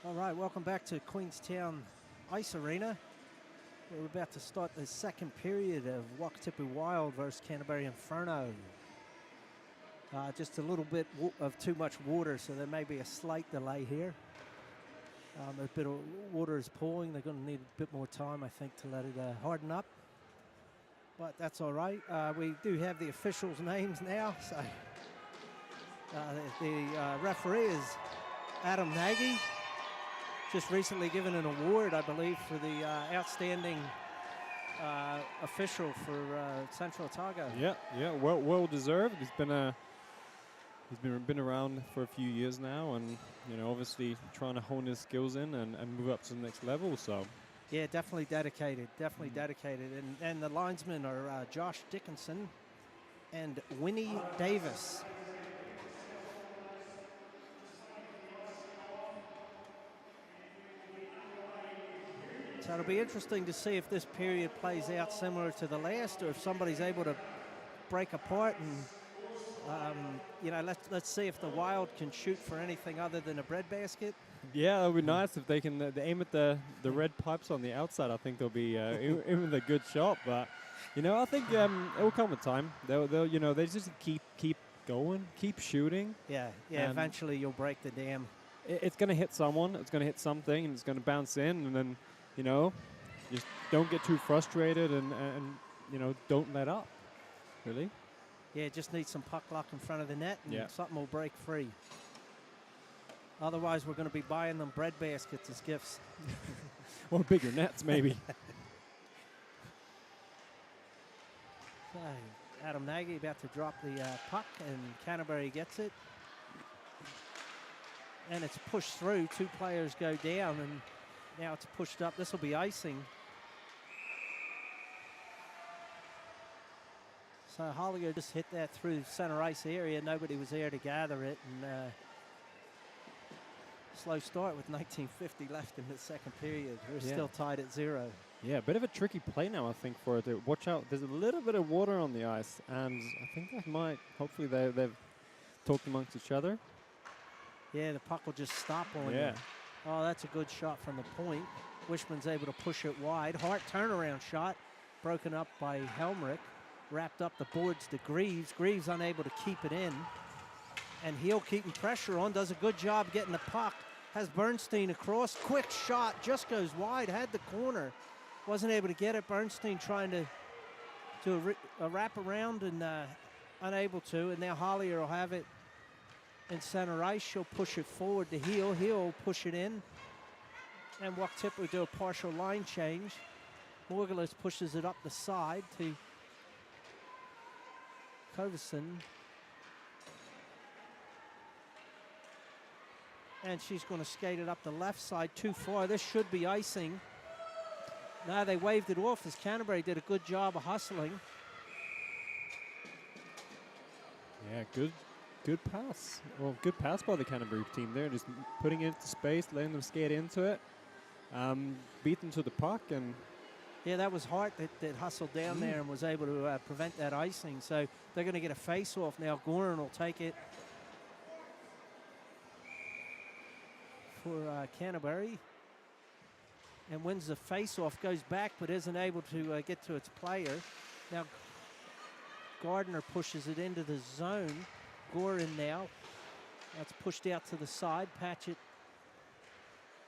C: All right, welcome back to Queenstown Ice Arena. We're about to start the second period of Wakatipu Wild versus Canterbury Inferno. Just a little bit of too much water, so there may be a slight delay here. A bit of water is pooling. They're going to need a bit more time, I think, to let it harden up. But that's all right. We do have the officials' names now. So the referee is Adam Nagy. Just recently given an award, I believe, for the outstanding official for Central Otago.
D: Yeah, well deserved. He's been around for a few years now, and obviously trying to hone his skills in and move up to the next level. So
C: yeah, definitely dedicated, dedicated. And the linesmen are Josh Dickinson and Winnie Davis. So it'll be interesting to see if this period plays out similar to the last, or if somebody's able to break apart and, let's see if the Wild can shoot for anything other than a breadbasket.
D: yeah, it would be nice if they can they aim at the red pipes on the outside. I think they'll be even a good shot. But I think it will come with time. They'll they just keep going, keep shooting.
C: Yeah. Eventually you'll break the dam.
D: It's going to hit someone. It's going to hit something, and it's going to bounce in, and then just don't get too frustrated and don't let up. Really.
C: Yeah, just need some puck luck in front of the net, and
D: yeah,
C: something will break free. Otherwise, we're going to be buying them bread baskets as gifts.
D: Or bigger nets, maybe.
C: So, Adam Nagy about to drop the puck, and Canterbury gets it. And it's pushed through. Two players go down, and now it's pushed up. This will be icing. So Hollier just hit that through center ice area. Nobody was there to gather it. And slow start with 19:50 left in the second period. We're still tied at 0.
D: Yeah, a bit of a tricky play now, I think, for it. Watch out. There's a little bit of water on the ice, and I think that might, hopefully they've talked amongst each other.
C: Yeah, the puck will just stop on you. Oh, that's a good shot from the point. Wishman's able to push it wide. Hart turnaround shot, broken up by Helmrich. Wrapped up the boards to Greaves. Greaves unable to keep it in. And Heel keeping pressure on, does a good job getting the puck. Has Bernstein across. Quick shot, just goes wide, had the corner. Wasn't able to get it. Bernstein trying to do a wrap around and unable to. And now Hollier will have it in center ice. She'll push it forward to Heel. Heel will push it in. And Wakatipu will do a partial line change. Morgulis pushes it up the side to Kovison. And she's going to skate it up the left side too far. This should be icing. No, they waved it off as Canterbury did a good job of hustling.
D: Yeah, good pass. Well, good pass by the Canterbury team there. Just putting it into space, letting them skate into it. Beat them to the puck, and
C: yeah, that was Hart that hustled down there and was able to prevent that icing. So they're going to get a face-off now. Goran will take it for Canterbury and wins the face-off, goes back but isn't able to get to its player. Now Gardner pushes it into the zone. Goran now. That's pushed out to the side. Patchett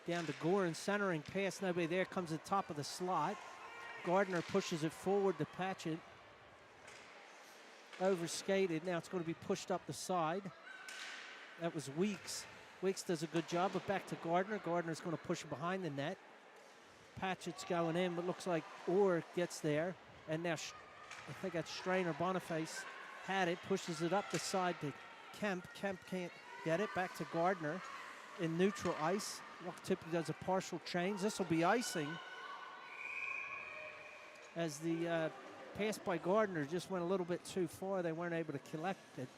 C: down to Goran, centering pass, nobody there, comes to the top of the slot. Gardner pushes it forward to Patchett. Overskated, now it's going to be pushed up the side. That was Weeks. Weeks does a good job, but back to Gardner. Gardner's going to push it behind the net. Patchett's going in, but looks like Orr gets there. And now I think that's Strainer. Boniface had it, pushes it up the side to Kemp. Kemp can't get it, back to Gardner in neutral ice. Wakatipu does a partial change. This will be icing as the pass by Gardner just went a little bit too far. They weren't able to collect it,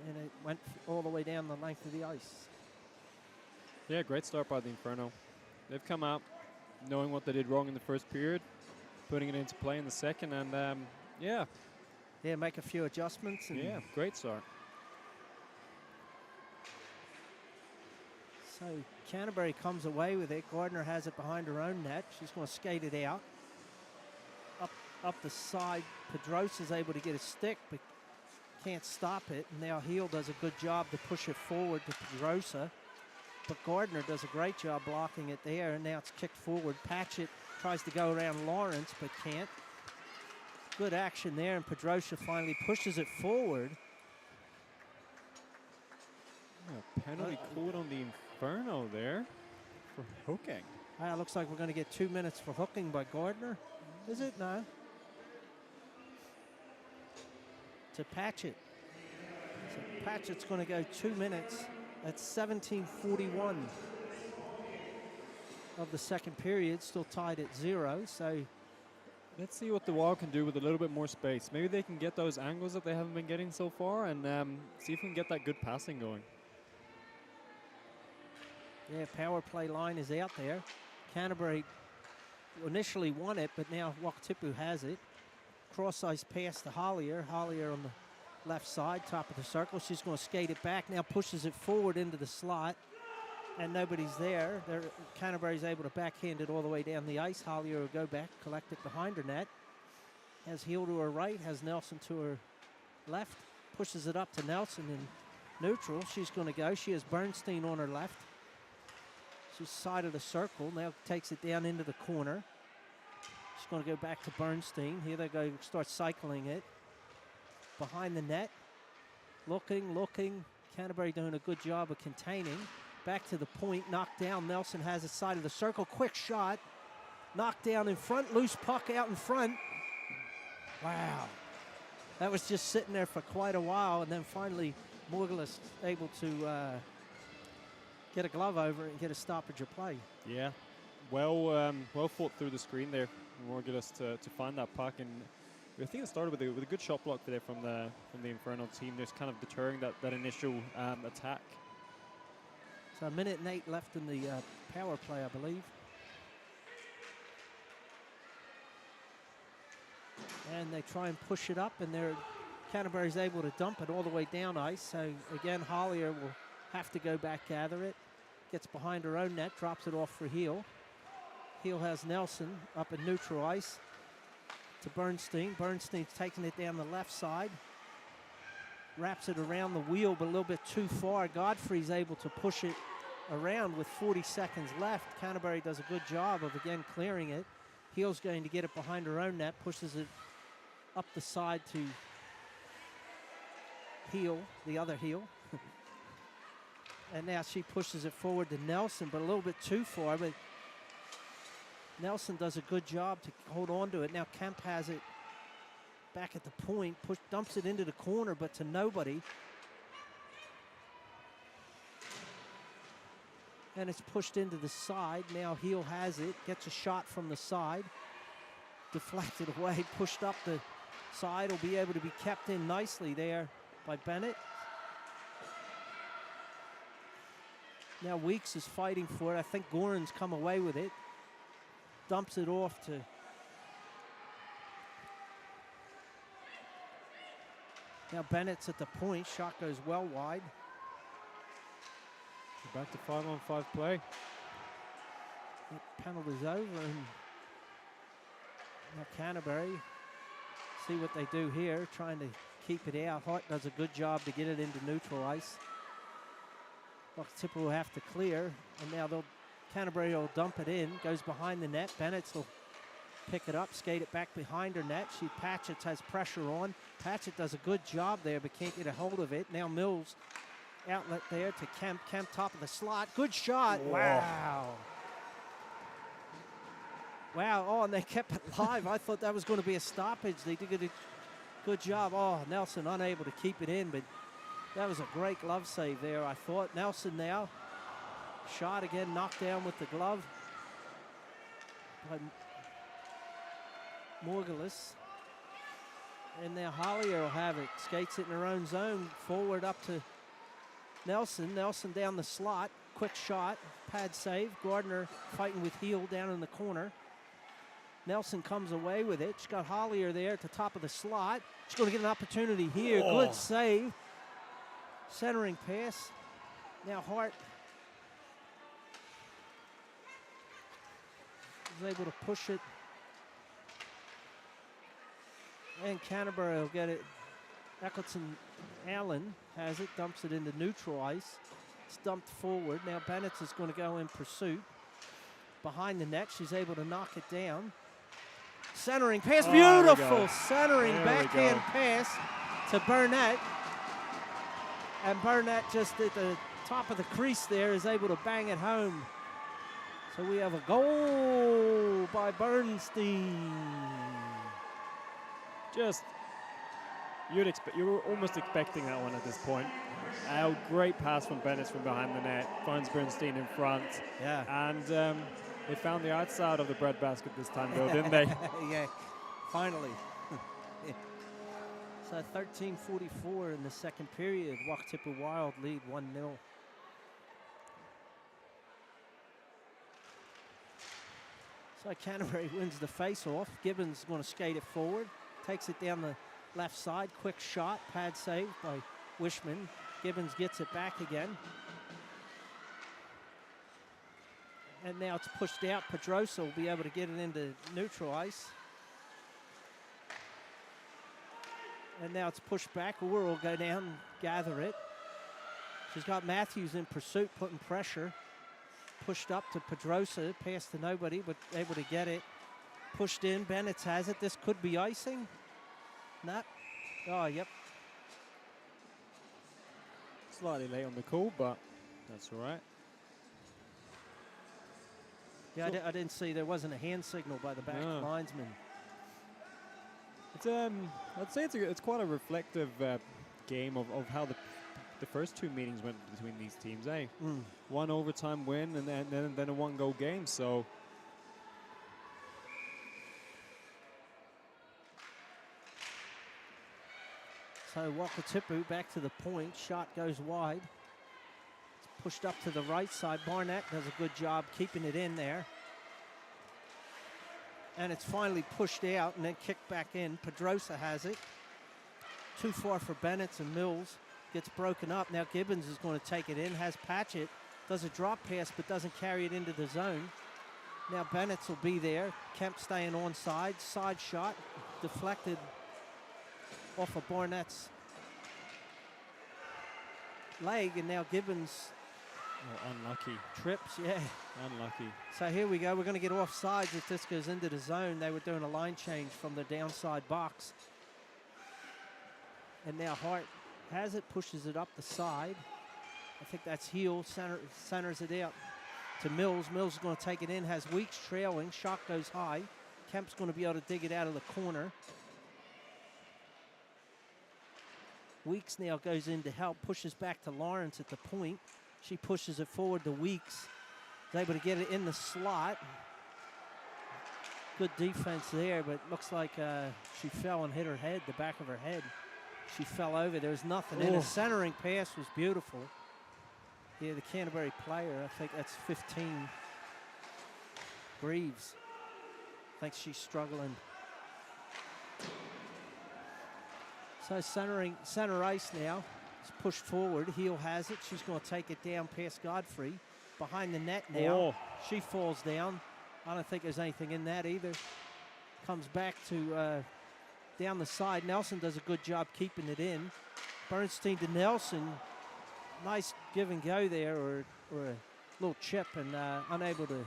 C: and it went all the way down the length of the ice.
D: Yeah, great start by the Inferno. They've come out knowing what they did wrong in the first period, putting it into play in the second, and yeah,
C: make a few adjustments. And
D: yeah, great start.
C: So Canterbury comes away with it. Gardner has it behind her own net. She's going to skate it out. Up the side, Pedrosa's able to get a stick, but can't stop it. And now Heel does a good job to push it forward to Pedrosa. But Gardner does a great job blocking it there, and now it's kicked forward. Patchett tries to go around Lawrence, but can't. Good action there, and Pedrosa finally pushes it forward.
D: Yeah, penalty called on the Inferno there for hooking.
C: Looks like we're going to get 2 minutes for hooking by Gardner. Is it? No. To Patchett. So Patchett's going to go 2 minutes. That's 17:41 of the second period, still tied at 0. So
D: let's see what the Wild can do with a little bit more space. Maybe they can get those angles that they haven't been getting so far, and see if we can get that good passing going.
C: Yeah, power play line is out there. Canterbury initially won it, but now Wakatipu has it. Cross ice pass to Hollier. Hollier on the left side, top of the circle. She's going to skate it back. Now pushes it forward into the slot, and nobody's there. Canterbury's able to backhand it all the way down the ice. Hollier will go back, collect it behind her net. Has Heel to her right, has Nelson to her left. Pushes it up to Nelson in neutral. She's going to go. She has Bernstein on her left. She's side of the circle. Now takes it down into the corner. She's going to go back to Bernstein. Here they go, start cycling it. Behind the net. Looking. Canterbury doing a good job of containing. Back to the point, knocked down. Nelson has the side of the circle. Quick shot. Knocked down in front. Loose puck out in front. Wow. That was just sitting there for quite a while, and then finally Morgulis able to get a glove over it and get a stoppage of play.
D: Yeah, well fought through the screen there, Morgulis to find that puck, and I think it started with a good shot block there from the Inferno team, just kind of deterring that initial attack.
C: So 1 minute and 8 left in the power play, I believe. And they try and push it up, and Canterbury's able to dump it all the way down ice. So again, Hollier will have to go back, gather it. Gets behind her own net, drops it off for Heel. Heel has Nelson up in neutral ice to Bernstein. Bernstein's taking it down the left side. Wraps it around the wheel, but a little bit too far. Godfrey's able to push it around with 40 seconds left. Canterbury does a good job of, again, clearing it. Heel's going to get it behind her own net, pushes it up the side to Heel, the other Heel. And now she pushes it forward to Nelson, but a little bit too far. But Nelson does a good job to hold on to it. Now Kemp has it back at the point, dumps it into the corner, but to nobody. And it's pushed into the side. Now Heel has it, gets a shot from the side. Deflected away, pushed up the side. Will be able to be kept in nicely there by Bennett. Now Weeks is fighting for it. I think Goran's come away with it. Dumps it off to now Bennett's at the point. Shot goes well wide.
D: We're back to 5-on-5 play.
C: The penalty's over, and now Canterbury see what they do here, trying to keep it out. Hart does a good job to get it into neutral ice. Wakatipu will have to clear, and now Canterbury will dump it in, goes behind the net. Bennett will pick it up, skate it back behind her net. Patchett has pressure on. Patchett does a good job there, but can't get a hold of it. Now Mills outlet there to Kemp. Kemp top of the slot. Good shot.
D: Whoa.
C: Wow. Wow. Oh, and they kept it live. I thought that was going to be a stoppage. They did a good job. Oh, Nelson unable to keep it in, but that was a great glove save there, I thought. Nelson now. Shot again, knocked down with the glove by Morgulis. And now Hollier will have it. Skates it in her own zone. Forward up to Nelson. Nelson down the slot. Quick shot. Pad save. Gardner fighting with Heel down in the corner. Nelson comes away with it. She's got Hollier there at the top of the slot. She's going to get an opportunity here.
D: Oh.
C: Good save. Centering pass. Now Hart is able to push it. And Canterbury will get it. Eccleston Allen has it, dumps it into neutral ice. It's dumped forward. Now Bennett is going to go in pursuit. Behind the net, she's able to knock it down. Centering pass, beautiful centering backhand pass to Burnett. And Burnett just at the top of the crease there is able to bang it home. So we have a goal by Bernstein.
D: Just, you were almost expecting that one at this point. A great pass from Bennett from behind the net, finds Bernstein in front.
C: Yeah.
D: And they found the outside of the breadbasket this time, though, didn't they?
C: Yeah, finally. So 13:44 in the second period. Wakatipu Wild lead 1-0. So Canterbury wins the face-off. Gibbons is going to skate it forward. Takes it down the left side. Quick shot. Pad save by Wishman. Gibbons gets it back again. And now it's pushed out. Pedrosa will be able to get it into neutral ice. And now it's pushed back. Orr will go down, gather it. She's got Matthews in pursuit, putting pressure. Pushed up to Pedrosa, pass to nobody, but able to get it. Pushed in, Bennett has it. This could be icing. Not. Oh, yep.
D: Slightly late on the call, but that's all right.
C: Yeah, I didn't see there wasn't a hand signal by the back linesman.
D: It's I'd say it's quite a reflective game of how the first two meetings went between these teams. One overtime win and then a one-goal game. So
C: Wakatipu back to the point. Shot goes wide. It's pushed up to the right side. Barnett does a good job keeping it in there. And it's finally pushed out and then kicked back in. Pedrosa has it. Too far for Bennett, and Mills gets broken up. Now Gibbons is going to take it in, has Patchett, does a drop pass but doesn't carry it into the zone. Now Bennett's will be there. Kemp staying onside. Side shot deflected off of Barnett's leg, and now Gibbons
D: unlucky.
C: Trips, yeah.
D: Unlucky.
C: So here we go. We're going to get offsides if this goes into the zone. They were doing a line change from the downside box. And now Hart has it, pushes it up the side. I think that's heel, centers it out to Mills. Mills is going to take it in, has Weeks trailing. Shot goes high. Kemp's going to be able to dig it out of the corner. Weeks now goes in to help, pushes back to Lawrence at the point. She pushes it forward to Weeks. Is able to get it in the slot. Good defense there, but looks like she fell and hit her head, the back of her head. She fell over. There's nothing in it. Centering pass was beautiful. Yeah, the Canterbury player, I think that's 15. Greaves. I think she's struggling. So center ice now. It's pushed forward. Heel has it. She's going to take it down past Godfrey. Behind the net now. She falls down. I don't think there's anything in that either. Comes back to down the side. Nelson does a good job keeping it in. Bernstein to Nelson. Nice give and go there, or a little chip, and unable to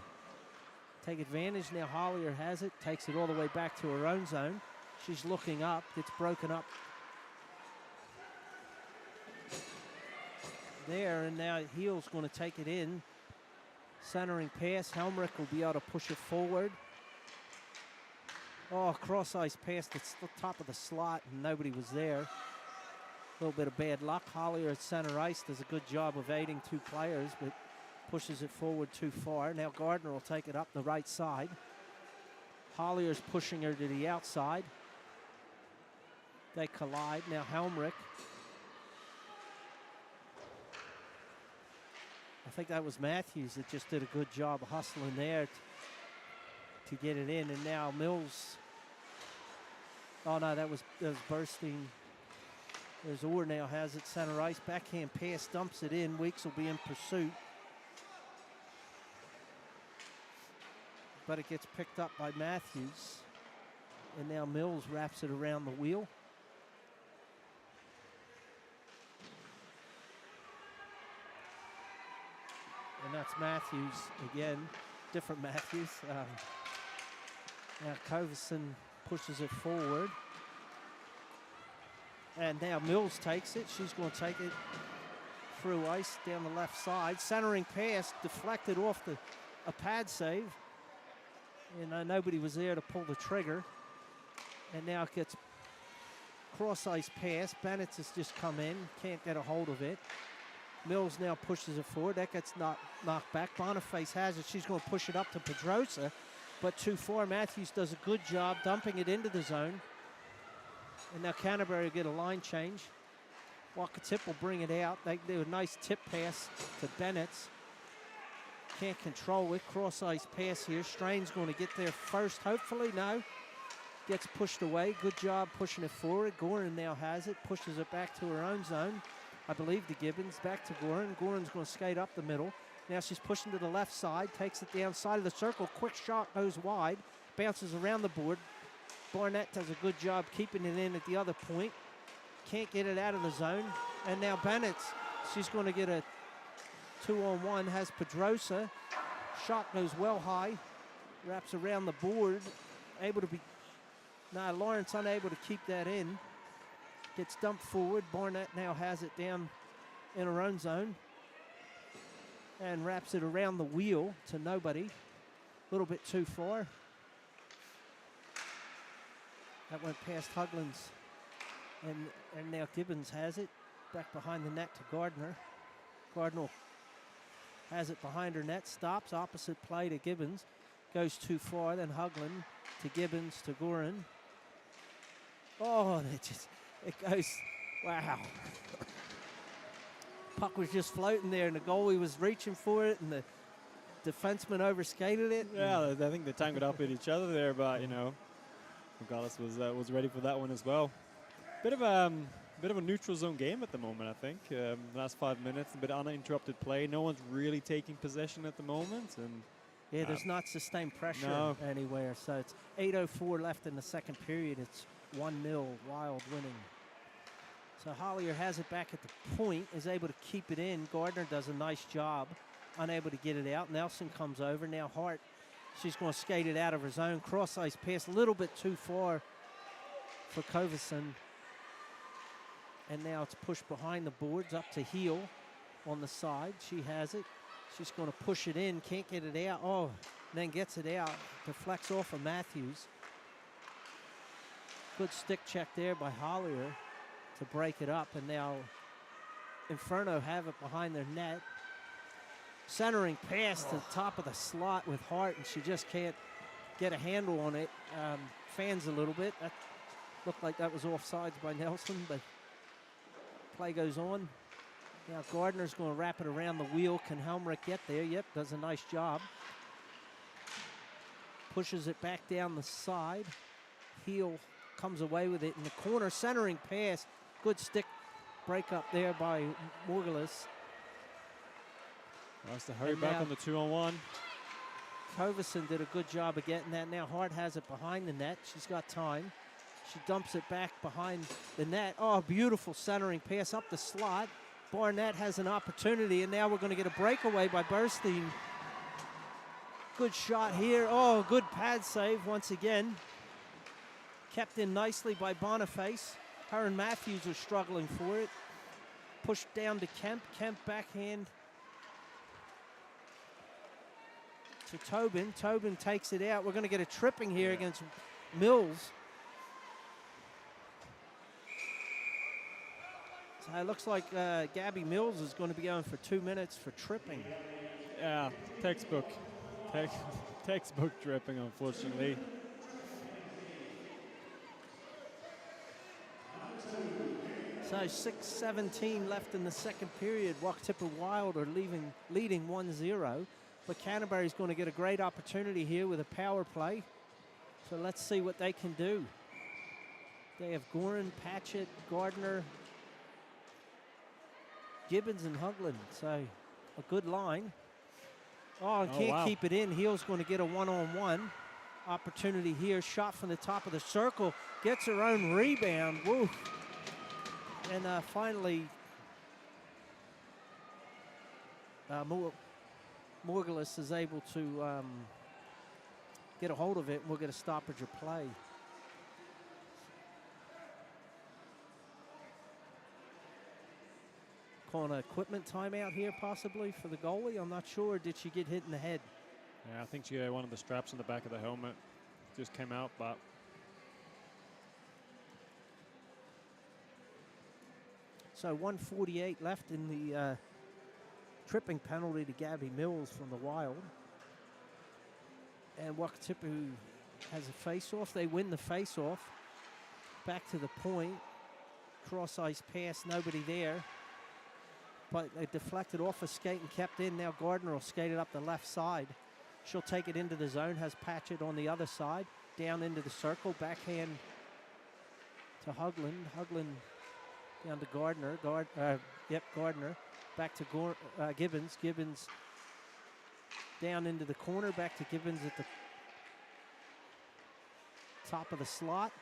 C: take advantage. Now Hollier has it. Takes it all the way back to her own zone. She's looking up. Gets broken up there, and now Heel's going to take it in. Centering pass. Helmrich will be able to push it forward. Oh, cross ice past the top of the slot, and nobody was there. A little bit of bad luck. Hollier at center ice does a good job of aiding two players, but pushes it forward too far. Now Gardner will take it up the right side. Hollier's pushing her to the outside. They collide. Now Helmrich. I think that was Matthews that just did a good job of hustling there to get it in. And now Mills. Oh, no, that was Bernstein. There's Orr now has it center ice. Backhand pass, dumps it in. Weeks will be in pursuit. but it gets picked up by Matthews. And now Mills wraps it around the wheel. And that's Matthews again, different Matthews. Now Kovison pushes it forward. And now Mills takes it. She's going to take it through ice down the left side. Centering pass deflected off a pad save. And nobody was there to pull the trigger. And now it gets cross ice pass. Bennett has just come in, can't get a hold of it. Mills now pushes it forward. That gets knocked back. Boniface has it. She's going to push it up to Pedrosa, but too far. Matthews does a good job dumping it into the zone. And now Canterbury get a line change. Wakatipu will bring it out. They do a nice tip pass to Bennett's. Can't control it. Cross ice pass here. Strain's going to get there first. Hopefully, no. Gets pushed away. Good job pushing it forward. Gorin now has it. Pushes it back to her own zone. I believe to Gibbons. Back to Gorin. Gorin's going to skate up the middle. Now she's pushing to the left side. Takes it down side of the circle. Quick shot goes wide. Bounces around the board. Barnett does a good job keeping it in at the other point. Can't get it out of the zone. And now Bennett. She's going to get a 2-on-1. Has Pedrosa. Shot goes well high. Wraps around the board. Able to be... Now Lawrence unable to keep that in. Gets dumped forward. Barnett now has it down in her own zone. And wraps it around the wheel to nobody. A little bit too far. That went past Huglands. And now Gibbons has it. Back behind the net to Gardner. Gardner has it behind her net. Stops. Opposite play to Gibbons. Goes too far. Then Hugland to Gibbons to Gorin. Oh, it goes, wow. Puck was just floating there, and the goalie was reaching for it, and the defenseman overskated it.
D: Yeah, I think they tangled up with each other there, but, you know, Regardless was ready for that one as well. Bit of a neutral zone game at the moment, I think. Last 5 minutes, a bit of uninterrupted play. No one's really taking possession at the moment, and
C: yeah, there's not sustained pressure anywhere. So it's 8:04 left in the second period. It's 1-0, Wild winning. So Hollier has it back at the point, is able to keep it in. Gardner does a nice job, unable to get it out. Nelson comes over. Now Hart, she's going to skate it out of her zone. Cross-ice pass, a little bit too far for Kovison. And now it's pushed behind the boards up to Heel on the side. She has it. She's going to push it in, can't get it out. Oh, then gets it out. Deflects off of Matthews. Good stick check there by Hollier to break it up. And now Inferno have it behind their net. Centering pass to the top of the slot with Hart, and she just can't get a handle on it. Fans a little bit. That looked like that was offsides by Nelson, but play goes on. Now Gardner's going to wrap it around the wheel. Can Helmrich get there? Yep, does a nice job. Pushes it back down the side. Heel comes away with it in the corner. Centering pass. Good stick break up there by Morgulis.
D: Wants to hurry back on the 2-on-1.
C: Kovison did a good job of getting that. Now Hart has it behind the net. She's got time. She dumps it back behind the net. Oh, beautiful centering pass up the slot. Barnett has an opportunity, and now we're going to get a breakaway by Burstein. Good shot here. Oh, good pad save once again. Kept in nicely by Boniface. Her and Matthews are struggling for it. Pushed down to Kemp. Kemp backhand to Tobin. Tobin takes it out. We're going to get a tripping here against Mills. So it looks like Gabby Mills is going to be going for 2 minutes for tripping.
D: Yeah, textbook tripping, unfortunately.
C: So 6:17 left in the second period. Wakatipu Wild are leading 1-0. But Canterbury's going to get a great opportunity here with a power play. So let's see what they can do. They have Gorin, Patchett, Gardner, Gibbons, and Hugland. So a good line. Oh, and
D: Oh,
C: can't
D: wow.
C: keep it in. Heel's going to get a one-on-one opportunity here. Shot from the top of the circle. Gets her own rebound. Woo. And finally, Morgulis is able to get a hold of it, and we'll get a stoppage of play. Calling an equipment timeout here possibly for the goalie. I'm not sure. Did she get hit in the head?
D: Yeah, I think she had one of the straps on the back of the helmet. Just came out, but
C: So 1:48 left in the tripping penalty to Gabby Mills from the Wild. And Wakatipu has a face-off. They win the face-off. Back to the point. Cross-ice pass, nobody there. But they deflected off a skate and kept in. Now Gardner will skate it up the left side. She'll take it into the zone, has Patchett on the other side. Down into the circle, backhand to Hugland. Hugland down to Gardner. Gardner. Back to Gibbons. Gibbons down into the corner. Back to Gibbons at the top of the slot.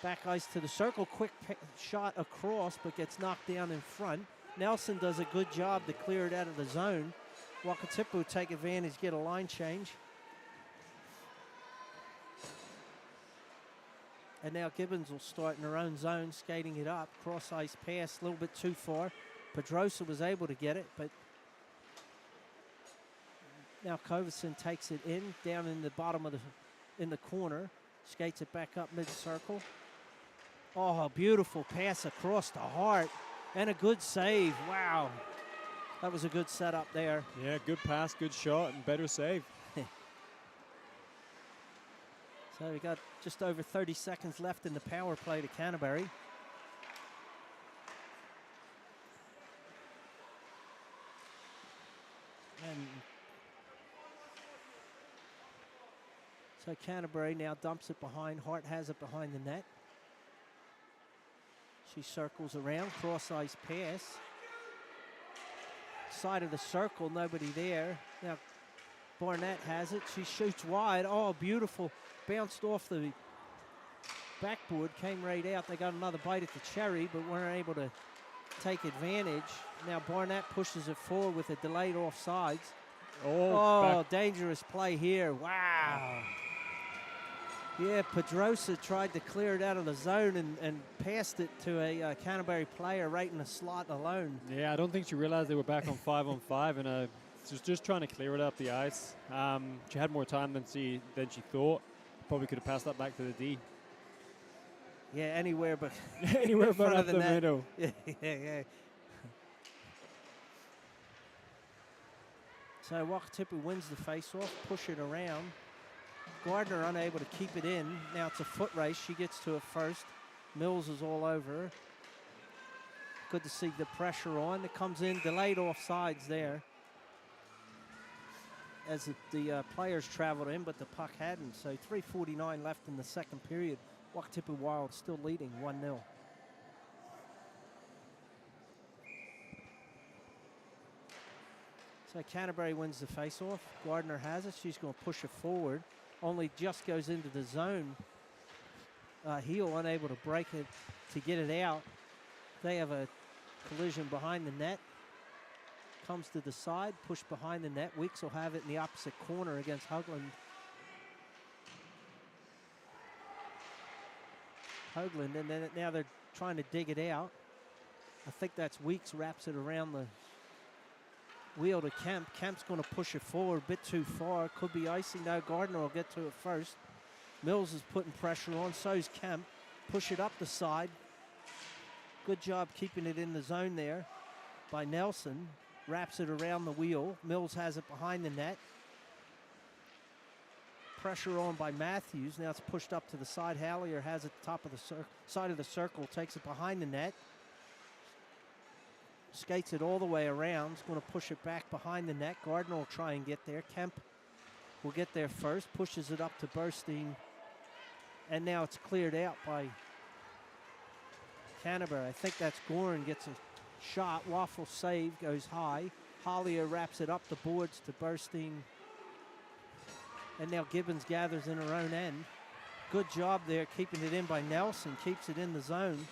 C: Back ice to the circle. Quick shot across, but gets knocked down in front. Nelson does a good job to clear it out of the zone. Wakatipu take advantage, get a line change. And now Gibbons will start in her own zone, skating it up. Cross-ice pass, a little bit too far. Pedrosa was able to get it, but now Kovacin takes it in, down in the bottom of in the corner. Skates it back up mid-circle. Oh, a beautiful pass across the heart. And a good save. Wow. That was a good setup there.
D: yeah, good pass, good shot, and better save.
C: So we got just over 30 seconds left in the power play to Canterbury. And so Canterbury now dumps it behind. Hart has it behind the net. She circles around, cross-ice pass. Side of the circle, nobody there. Now Barnett has it. She shoots wide. Oh, beautiful. Bounced off the backboard, came right out. They got another bite at the cherry, but weren't able to take advantage. Now Barnett pushes it forward with a delayed offsides. Oh, dangerous play here. Wow. Yeah, Pedrosa tried to clear it out of the zone and passed it to a Canterbury player right in the slot alone.
D: Yeah, I don't think she realized they were back on 5-on-5, and she was just trying to clear it up the ice. She had more time than she thought. Probably could have passed that back to the D.
C: Yeah, anywhere but
D: Anywhere but
C: front
D: up
C: of the
D: the
C: net.
D: middle.
C: Yeah. So Wakatipu wins the face-off, push it around. Gardner unable to keep it in. Now it's a foot race. She gets to it first. Mills is all over her. Good to see the pressure on. It comes in, delayed offsides there. As the players traveled in, but the puck hadn't. So 3:49 left in the second period. Wakatipu Wild still leading 1-0. So Canterbury wins the face-off. Gardner has it. She's going to push it forward. Only just goes into the zone. Heel unable to break it to get it out. They have a collision behind the net. Comes to the side, push behind the net. Weeks will have it in the opposite corner against Hugland. And then now they're trying to dig it out. I think that's Weeks, wraps it around the wheel to Kemp. Kemp's going to push it forward a bit too far. Could be icing. No, Gardner will get to it first. Mills is putting pressure on. So's Kemp. Push it up the side. Good job keeping it in the zone there by Nelson. Wraps it around the wheel. Mills has it behind the net. Pressure on by Matthews. Now it's pushed up to the side. Hallier has it at the top of the side of the circle. Takes it behind the net. Skates it all the way around. Is going to push it back behind the net. Gardner will try and get there. Kemp will get there first. Pushes it up to Burstein. And now it's cleared out by Canterbury. I think that's Gorin gets a shot. Waffle save, goes high. Hollier wraps it up the boards to Burstein. And now Gibbons gathers in her own end. Good job there keeping it in by Nelson, keeps it in the zone.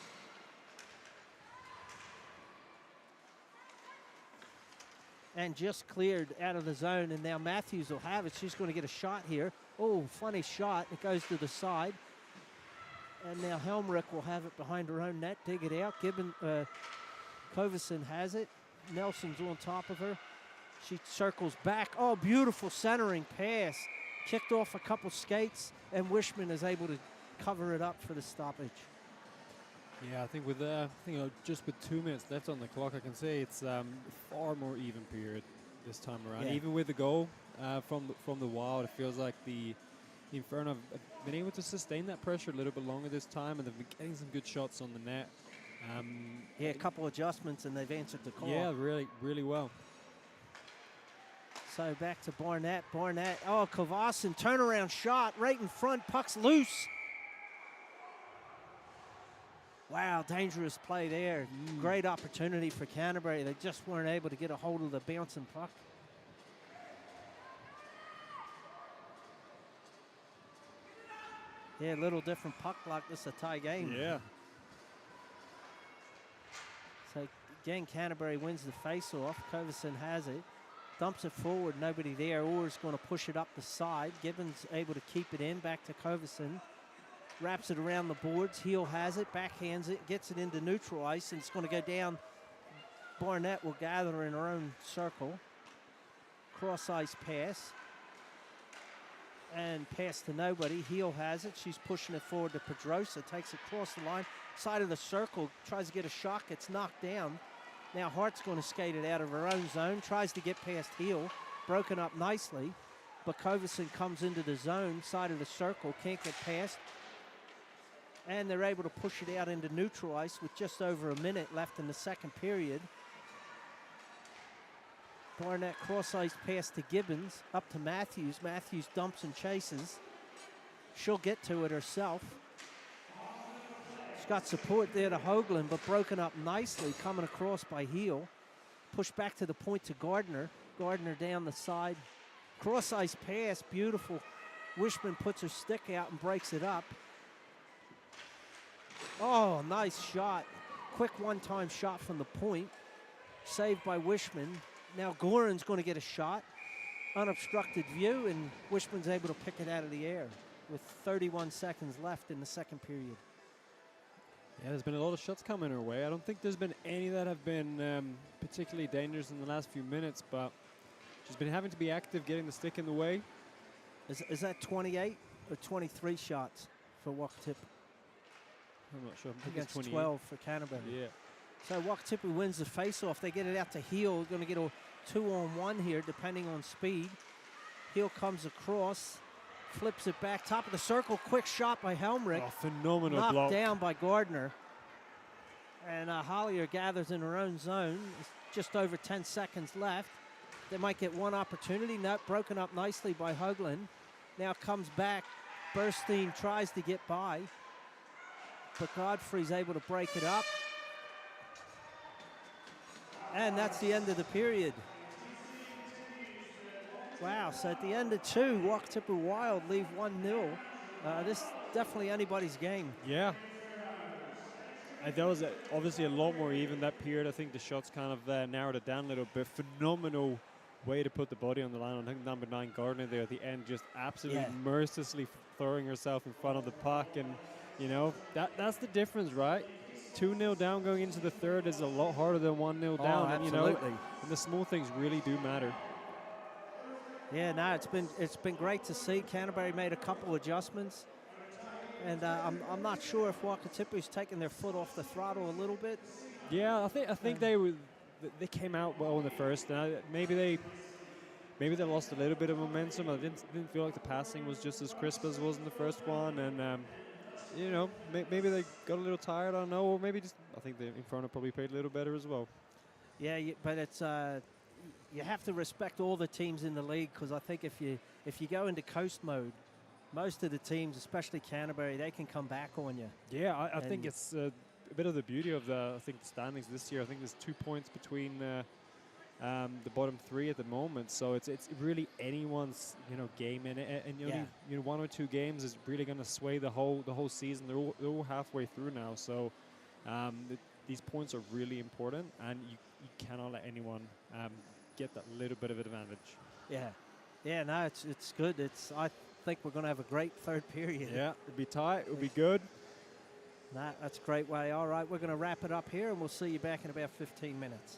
C: And just cleared out of the zone, and now Matthews will have it. She's going to get a shot here. Oh, funny shot. It goes to the side. And now Helmrich will have it behind her own net, dig it out. Kovison has it. Nelson's on top of her. She circles back. Oh, beautiful centering pass. Kicked off a couple skates, and Wishman is able to cover it up for the stoppage.
D: Yeah, I think with just with 2 minutes left on the clock, I can say it's far more even period this time around.
C: Yeah.
D: Even with the goal from the Wild, it feels like the Inferno have been able to sustain that pressure a little bit longer this time, and they've been getting some good shots on the net.
C: Yeah, a couple adjustments, and they've answered the call.
D: Yeah, really, really well.
C: So back to Barnett. Barnett, oh, Kovasin, turnaround shot right in front, puck's loose. Wow, dangerous play there. Great opportunity for Canterbury. They just weren't able to get a hold of the bouncing puck. Yeah, a little different puck luck. This is a tie game.
D: Yeah.
C: So again, Canterbury wins the face-off. Kovison has it. Dumps it forward, nobody there. Orr's going to push it up the side. Gibbons able to keep it in, back to Kovison. Wraps it around the boards. Heel has it, backhands it, gets it into neutral ice, and it's going to go down. Barnett will gather in her own circle. Cross ice pass. And pass to nobody. Heel has it. She's pushing it forward to Pedrosa. Takes it across the line. Side of the circle. Tries to get a shot. Gets knocked down. Now Hart's going to skate it out of her own zone. Tries to get past Heel. Broken up nicely. But Kovison comes into the zone. Side of the circle. Can't get past. And they're able to push it out into neutral ice with just over a minute left in the second period. Barnett cross-ice pass to Gibbons, up to Matthews. Matthews dumps and chases. She'll get to it herself. She's got support there to Hoagland, but broken up nicely, coming across by Heel. Pushed back to the point to Gardner. Gardner down the side. Cross-ice pass, beautiful. Wishman puts her stick out and breaks it up. Oh, nice shot. Quick one-time shot from the point. Saved by Wishman. Now Goran's going to get a shot. Unobstructed view, and Wishman's able to pick it out of the air with 31 seconds left in the second period.
D: Yeah, there's been a lot of shots coming her way. I don't think there's been any that have been particularly dangerous in the last few minutes, but she's been having to be active, getting the stick in the way.
C: Is that 28 or 23 shots for Wakatipu?
D: I'm not sure. I think
C: Against
D: it's
C: 12 for Canterbury.
D: Yeah.
C: So Wakatipu wins the face-off. They get it out to Heel. Going to get a 2-on-1 here, depending on speed. Heel comes across, flips it back, top of the circle. Quick shot by Helmrich.
D: Oh, phenomenal
C: Knocked
D: block.
C: down by Gardner. And Hollier gathers in her own zone. It's just over 10 seconds left. They might get one opportunity. Nope, broken up nicely by Hoagland. Now comes back. Burstein tries to get by, but Godfrey's able to break it up. And that's the end of the period. Wow, so at the end of 2, Wakatipu Wild leave 1-0. This is definitely anybody's game.
D: Yeah. And that was obviously a lot more even that period. I think the shots kind of narrowed it down a little bit. Phenomenal way to put the body on the line. I think number 9 Gardner there at the end, just absolutely mercilessly throwing herself in front of the puck. And, you know, that's the difference, right? 2-0 down going into the third is a lot harder than 1-0 down.
C: Oh,
D: and, you know, and the small things really do matter.
C: Yeah, no, it's been great to see. Canterbury made a couple adjustments, and I'm not sure if Wakatipu's taken their foot off the throttle a little bit.
D: Yeah, I think they came out well in the first. Maybe they lost a little bit of momentum. I didn't feel like the passing was just as crisp as it was in the first one, and you know, maybe they got a little tired. I don't know, or maybe just I think the Inferno probably played a little better as well.
C: Yeah, but it's you have to respect all the teams in the league, because I think if you go into coast mode, most of the teams, especially Canterbury, they can come back on you.
D: Yeah, I think it's a bit of the beauty of the standings this year. I think there's 2 points between the bottom three at the moment. So it's really anyone's game in it, and only 1 or 2 games is really going to sway the whole season. They're all halfway through now, so these points are really important, and you cannot let anyone get that little bit of advantage.
C: Yeah, no, it's good. I think we're going to have a great third period.
D: Yeah, it'll be tight. It'll be good.
C: No, that's a great way. All right, we're going to wrap it up here, and we'll see you back in about 15 minutes.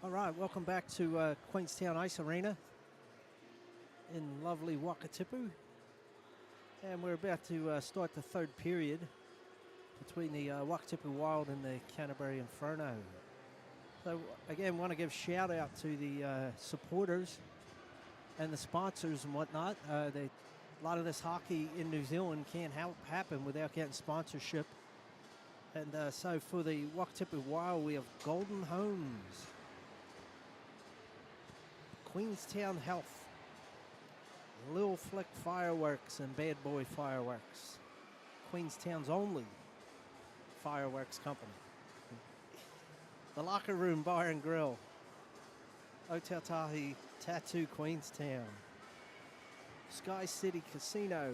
C: All right, welcome back to Queenstown Ice Arena in lovely Wakatipu. And we're about to start the third period between the Wakatipu Wild and the Canterbury Inferno. So again, want to give shout out to the supporters and the sponsors and whatnot. A lot of this hockey in New Zealand can't happen without getting sponsorship. And so for the Wakatipu Wild, we have Golden Homes, Queenstown Health, Lil Flick Fireworks and Bad Boy Fireworks, Queenstown's only fireworks company. The Locker Room Bar and Grill, Otatahi Tattoo Queenstown, Sky City Casino,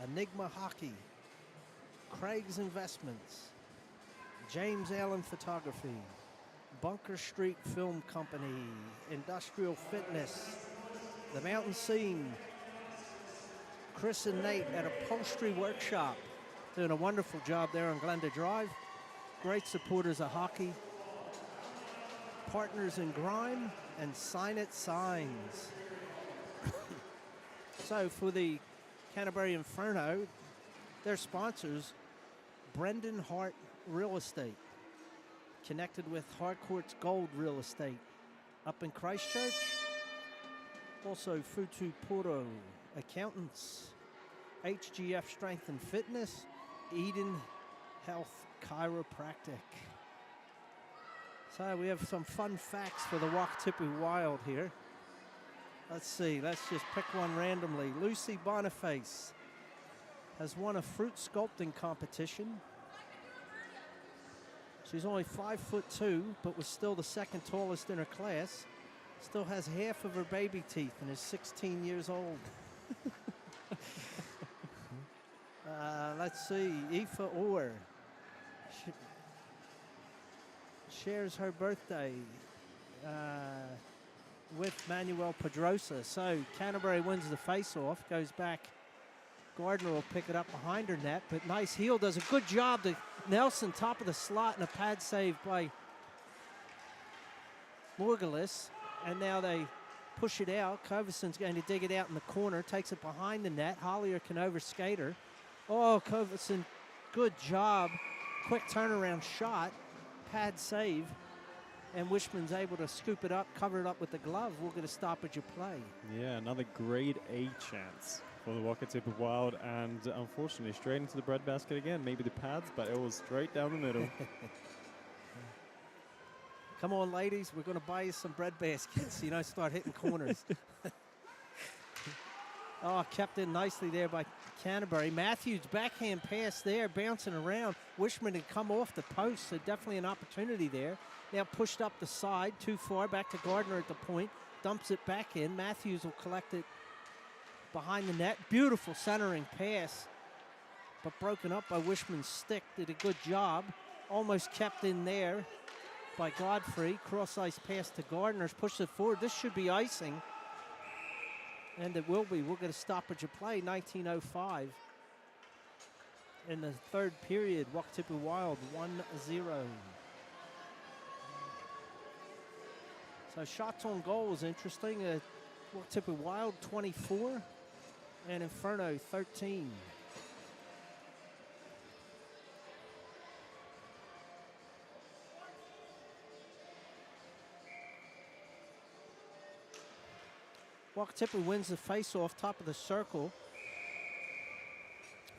C: Enigma Hockey, Craig's Investments, James Allen Photography, Bunker Street Film Company, Industrial Fitness, The Mountain Scene, Chris and Nate at Upholstery Workshop, doing a wonderful job there on Glenda Drive. Great supporters of hockey. Partners in Grime and Sign It Signs. So for the Canterbury Inferno, their sponsors, Brendan Hart Real Estate, connected with Harcourt's Gold Real Estate up in Christchurch. Also Futu Poro Accountants, HGF Strength and Fitness, Eden Health Chiropractic. So we have some fun facts for the Wakatipu Wild here. Let's see, let's just pick one randomly. Lucy Boniface has won a fruit sculpting competition. She's only 5'2", but was still the second tallest in her class. Still has half of her baby teeth and is 16 years old. Let's see, Aoife Orr shares her birthday with Manuel Pedrosa. So Canterbury wins the face-off, goes back. Gardner will pick it up behind her net, but nice heel, does a good job to Nelson, top of the slot, and a pad save by Morgalis. And now they push it out. Coverson's going to dig it out in the corner, takes it behind the net. Hollier can overskate her. Oh, Coverson, good job. Quick turnaround shot, pad save. And Wishman's able to scoop it up, cover it up with the glove. We'll get a stoppage of play.
D: Yeah, another grade A chance for the Wakatipu Wild, and unfortunately straight into the breadbasket again. Maybe the pads, but it was straight down the middle.
C: Come on, ladies, we're going to buy you some bread baskets so you don't start hitting corners. Oh, kept in nicely there by Canterbury. Matthews backhand pass there, bouncing around. Wishman had come off the post, so definitely an opportunity there. Now pushed up the side, too far, back to Gardner at the point. Dumps it back in. Matthews will collect it behind the net. Beautiful centering pass, but broken up by Wishman's stick. Did a good job. Almost kept in there by Godfrey. Cross ice pass to Gardner's. Pushes it forward. This should be icing. And it will be. We'll get a stoppage of play, 19:05. In the third period, Wakatipu Wild 1-0. So shots on goal is interesting. Wakatipu Wild 24 and Inferno 13. Wakatipu wins the face-off, top of the circle.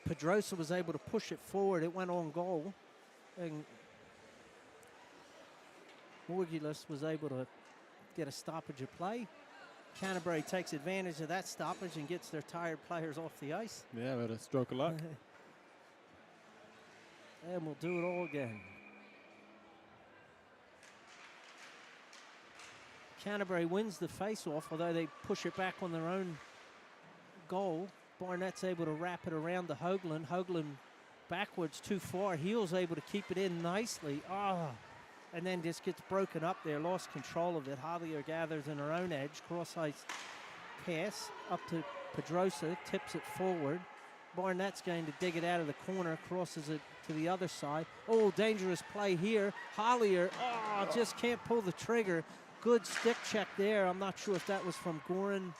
C: Pedrosa was able to push it forward. It went on goal. And Morgulis was able to get a stoppage of play. Canterbury takes advantage of that stoppage and gets their tired players off the ice.
D: Yeah, but a stroke of luck.
C: And we'll do it all again. Canterbury wins the face-off, although they push it back on their own goal. Barnett's able to wrap it around to Hoagland. Hoagland backwards too far. Heel's able to keep it in nicely. And then just gets broken up there. Lost control of it. Javier gathers in her own edge. Cross-ice pass up to Pedrosa. Tips it forward. Barnett's going to dig it out of the corner, crosses it to the other side. Oh, dangerous play here. Hollier, just can't pull the trigger. Good stick check there. I'm not sure if that was from Gorin.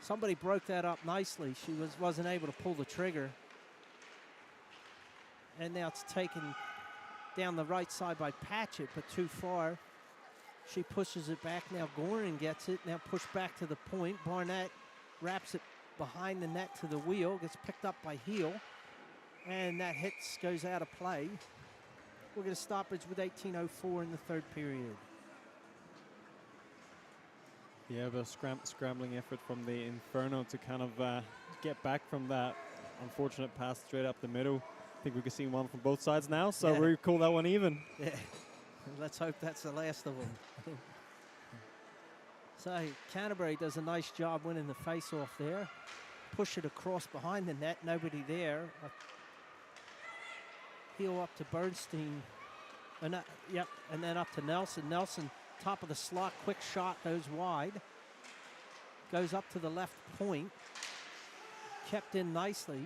C: Somebody broke that up nicely. She wasn't able to pull the trigger. And now it's taken down the right side by Patchett, but too far. She pushes it back. Now Gorin gets it. Now pushed back to the point. Barnett wraps it behind the net to the wheel. Gets picked up by Heel. And that goes out of play. We're going to stoppage with 18:04 in the third period.
D: Yeah, but a scrambling effort from the Inferno to kind of get back from that unfortunate pass straight up the middle. I think we can see one from both sides now, so we call that one even.
C: Yeah, let's hope that's the last of them. So Canterbury does a nice job winning the face-off there. Push it across behind the net, nobody there. Heel up to Bernstein, and then up to Nelson. Nelson, top of the slot, quick shot, goes wide. Goes up to the left point. Kept in nicely,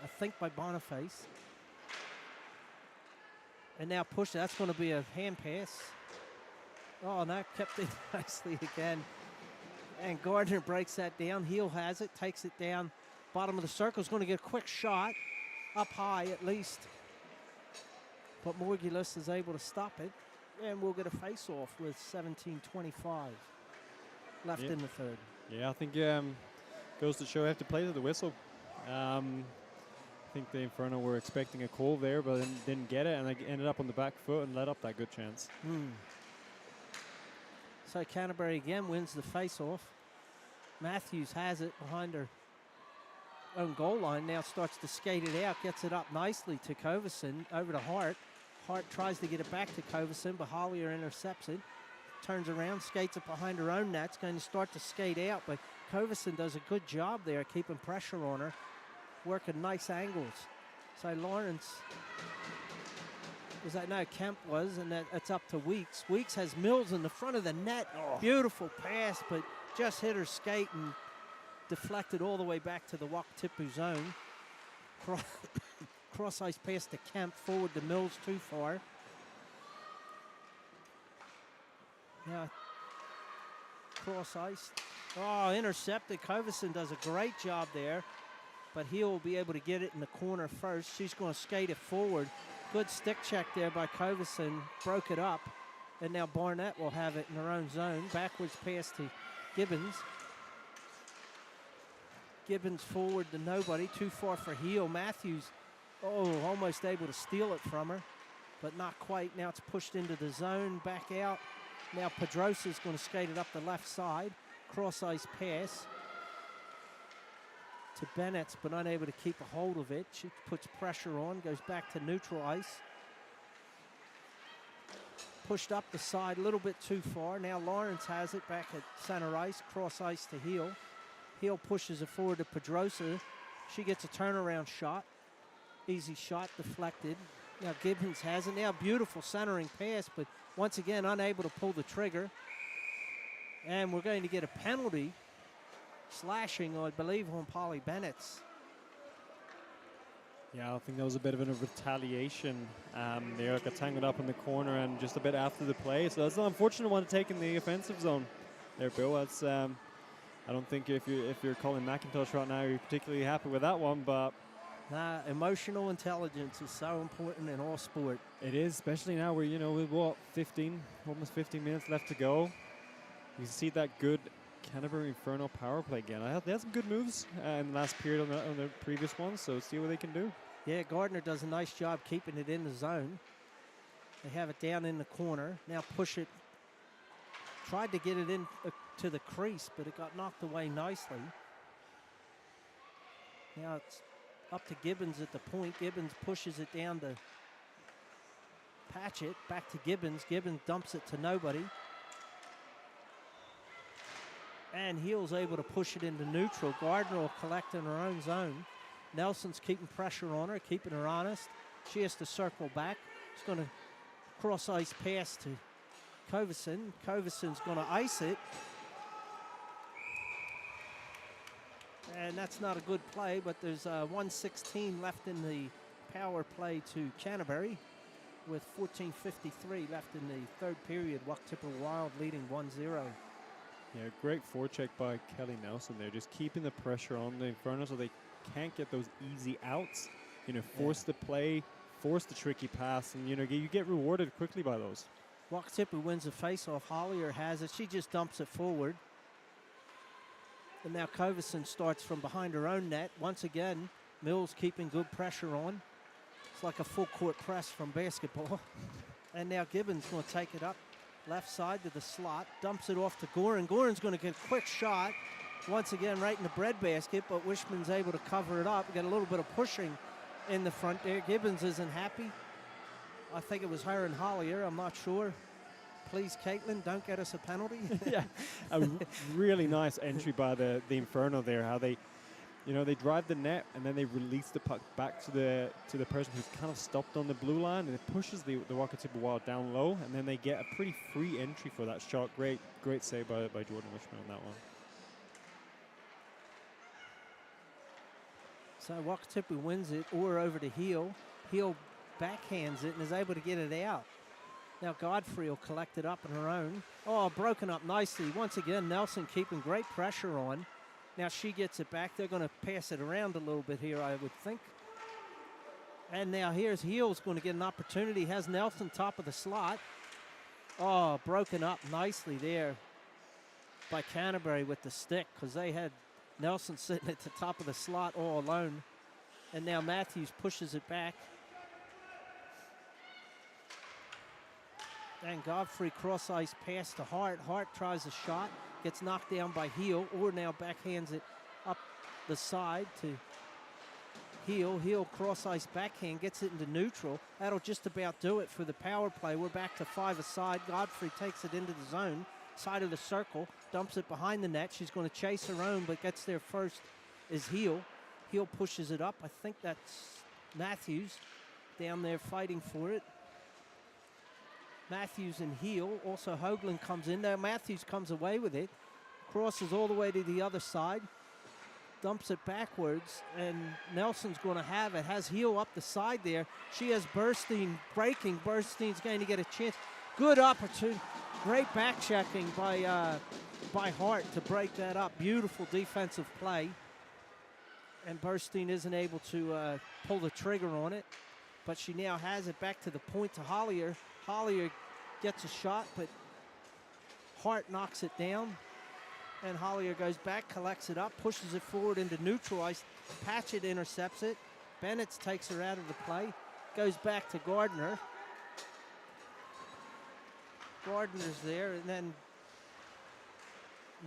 C: I think by Boniface. And now push, that's going to be a hand pass. Oh, no, kept in nicely again. And Gardner breaks that down. Heel has it, takes it down. Bottom of the circle is going to get a quick shot. Up high at least. But Morgulis is able to stop it. And we'll get a face-off with 17:25 left in the third.
D: Yeah, I think goes to show I have to play to the whistle. I think the Inferno were expecting a call there, but didn't get it, and they ended up on the back foot and let up that good chance.
C: So Canterbury again wins the face-off. Matthews has it behind her own goal line. Now starts to skate it out, gets it up nicely to Kovison, over to Hart. Hart tries to get it back to Kovison, but Hollier intercepts it. Turns around, skates it behind her own net. It's going to start to skate out, but Kovison does a good job there, keeping pressure on her, working nice angles. So Lawrence, Kemp was, and it's up to Weeks. Weeks has Mills in the front of the net. Beautiful pass, but just hit her skate and deflected all the way back to the Wakatipu zone. Cross ice pass to Kemp, forward to Mills, too far. Now, cross ice. Intercepted. Kovison does a great job there, but he'll be able to get it in the corner first. She's going to skate it forward. Good stick check there by Kovison. Broke it up, and now Barnett will have it in her own zone. Backwards pass to Gibbons. Gibbons forward to nobody. Too far for Heel. Matthews, almost able to steal it from her, but not quite. Now it's pushed into the zone, back out. Now Pedrosa's going to skate it up the left side. Cross ice pass to Bennett's, but unable to keep a hold of it. She puts pressure on, goes back to neutral ice. Pushed up the side a little bit too far. Now Lawrence has it back at center ice. Cross ice to Heel. Heel pushes it forward to Pedrosa. She gets a turnaround shot. Easy shot, deflected. Now Gibbons has it. Now beautiful centering pass, but once again unable to pull the trigger. And we're going to get a penalty. Slashing, I believe, on Polly Bennett's.
D: Yeah, I think that was a bit of a retaliation there. Got tangled up in the corner and just a bit after the play. So that's an unfortunate one to take in the offensive zone there, Bill. That's I don't think if you're Colin McIntosh right now, you're particularly happy with that one, but
C: emotional intelligence is so important in all sport.
D: It is, especially now where, with what, almost 15 minutes left to go. You see that good Canterbury Inferno power play again. They had some good moves in the last period on the previous one, so see what they can do.
C: Yeah, Gardner does a nice job keeping it in the zone. They have it down in the corner. Now push it. Tried to get it in to the crease, but it got knocked away nicely. Now it's up to Gibbons at the point. Gibbons pushes it down to Patchett. Back to Gibbons. Gibbons dumps it to nobody. And Heel's able to push it into neutral. Gardner will collect in her own zone. Nelson's keeping pressure on her, keeping her honest. She has to circle back. She's going to cross ice pass to Kovison. Kovison's going to ice it. And that's not a good play, but there's 1:16 left in the power play to Canterbury with 14:53 left in the third period. Wakatipu Wild leading 1-0.
D: Yeah, great forecheck by Kelly Nelson there, just keeping the pressure on the Inferno so they can't get those easy outs. You know, force the play, force the tricky pass, and, you know, you get rewarded quickly by those.
C: Wakatipu wins the face-off. Hollier has it. She just dumps it forward. And now Kovison starts from behind her own net. Once again, Mills keeping good pressure on. It's like a full-court press from basketball. And now Gibbons going to take it up left side to the slot. Dumps it off to Gorin. Gorin's going to get a quick shot. Once again, right in the breadbasket, but Wishman's able to cover it up. Got a little bit of pushing in the front there. Gibbons isn't happy. I think it was her and Hollier. I'm not sure. Please, Caitlin, don't get us a penalty.
D: Yeah, a really nice entry by the Inferno there. How they, you know, they drive the net and then they release the puck back to the person who's kind of stopped on the blue line, and it pushes the Wakatipu Wild down low, and then they get a pretty free entry for that shot. Great save by Jordan Wishman on that one.
C: So Wakatipu wins it, or over to Heel. Heel backhands it and is able to get it out. Now Godfrey will collect it up on her own. Oh, broken up nicely. Once again, Nelson keeping great pressure on. Now she gets it back. They're going to pass it around a little bit here, I would think. And now here's Heel's going to get an opportunity. Has Nelson top of the slot. Oh, broken up nicely there by Canterbury with the stick, because they had Nelson sitting at the top of the slot all alone. And now Matthews pushes it back. And Godfrey cross-ice pass to Hart. Hart tries a shot, gets knocked down by Heel, or now backhands it up the side to Heel. Heel cross-ice backhand, gets it into neutral. That'll just about do it for the power play. We're back to 5 aside. Godfrey takes it into the zone, side of the circle, dumps it behind the net. She's going to chase her own, but gets there first is Heel. Heel pushes it up. I think that's Matthews down there fighting for it. Matthews and Heel. Also Hoagland comes in. Now Matthews comes away with it. Crosses all the way to the other side. Dumps it backwards. And Nelson's going to have it. Has Heel up the side there. She has Burstein breaking. Burstein's going to get a chance. Good opportunity. Great back checking by Hart to break that up. Beautiful defensive play. And Burstein isn't able to pull the trigger on it. But she now has it back to the point to Hollier. Hollier gets a shot, but Hart knocks it down. And Hollier goes back, collects it up, pushes it forward into neutral ice. Patchett intercepts it. Bennett takes her out of the play. Goes back to Gardner. Gardner's there, and then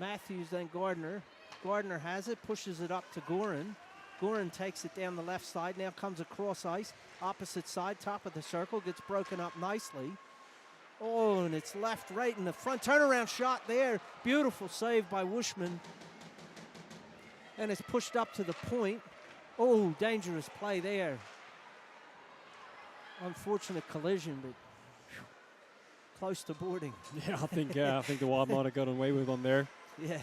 C: Matthews, then Gardner. Gardner has it, pushes it up to Gorin. Gorin takes it down the left side. Now comes across ice. Opposite side, top of the circle. Gets broken up nicely. Oh, and it's left, right in the front. Turnaround shot there. Beautiful save by Wishman. And it's pushed up to the point. Oh, dangerous play there. Unfortunate collision, but whew, close to boarding.
D: Yeah, I think the Wild might have got away with one there.
C: Yeah.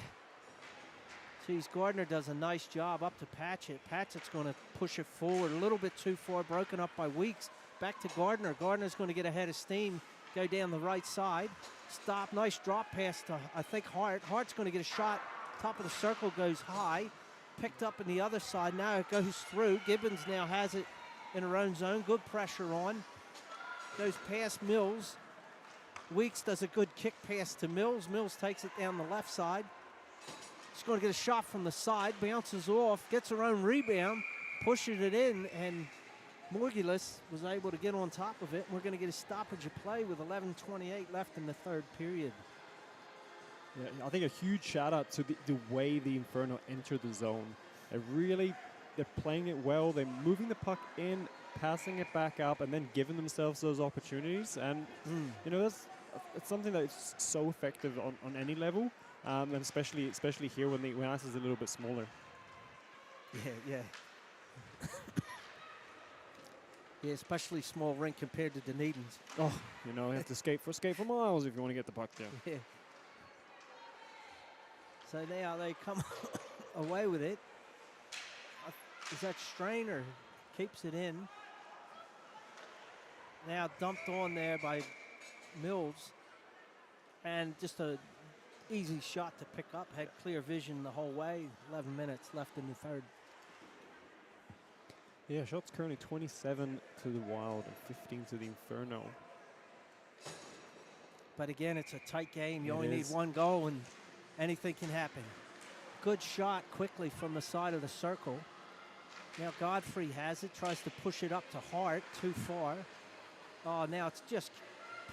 C: Geez, Gardner does a nice job up to Patchett. Patchett's going to push it forward a little bit too far, broken up by Weeks. Back to Gardner. Gardner's going to get ahead of steam, go down the right side. Stop, nice drop pass to, I think, Hart. Hart's going to get a shot. Top of the circle goes high. Picked up in the other side. Now it goes through. Gibbons now has it in her own zone. Good pressure on. Goes past Mills. Weeks does a good kick pass to Mills. Mills takes it down the left side. She's going to get a shot from the side, bounces off, gets her own rebound, pushes it in, and Morgulis was able to get on top of it. We're going to get a stoppage of play with 11:28 left in the third period.
D: Yeah, I think a huge shout out to the way the Inferno entered the zone. They're playing it well. They're moving the puck in, passing it back up, and then giving themselves those opportunities. And you know, it's something that is so effective on any level. And especially here when ice is a little bit smaller.
C: Yeah. Yeah, especially small rink compared to Dunedin's.
D: Oh, you know, you have to skate for miles if you want to get the puck down.
C: Yeah. So now they come away with it. is that Strainer, keeps it in. Now dumped on there by Mills. And just a easy shot to pick up. Had clear vision the whole way. 11 minutes left in the third.
D: Yeah, shots currently 27 to the Wild and 15 to the Inferno.
C: But again, it's a tight game. You
D: It
C: only need
D: is.
C: one goal and anything can happen. Good shot quickly from the side of the circle. Now Godfrey has it, tries to push it up to Hart, too far. Oh, now it's just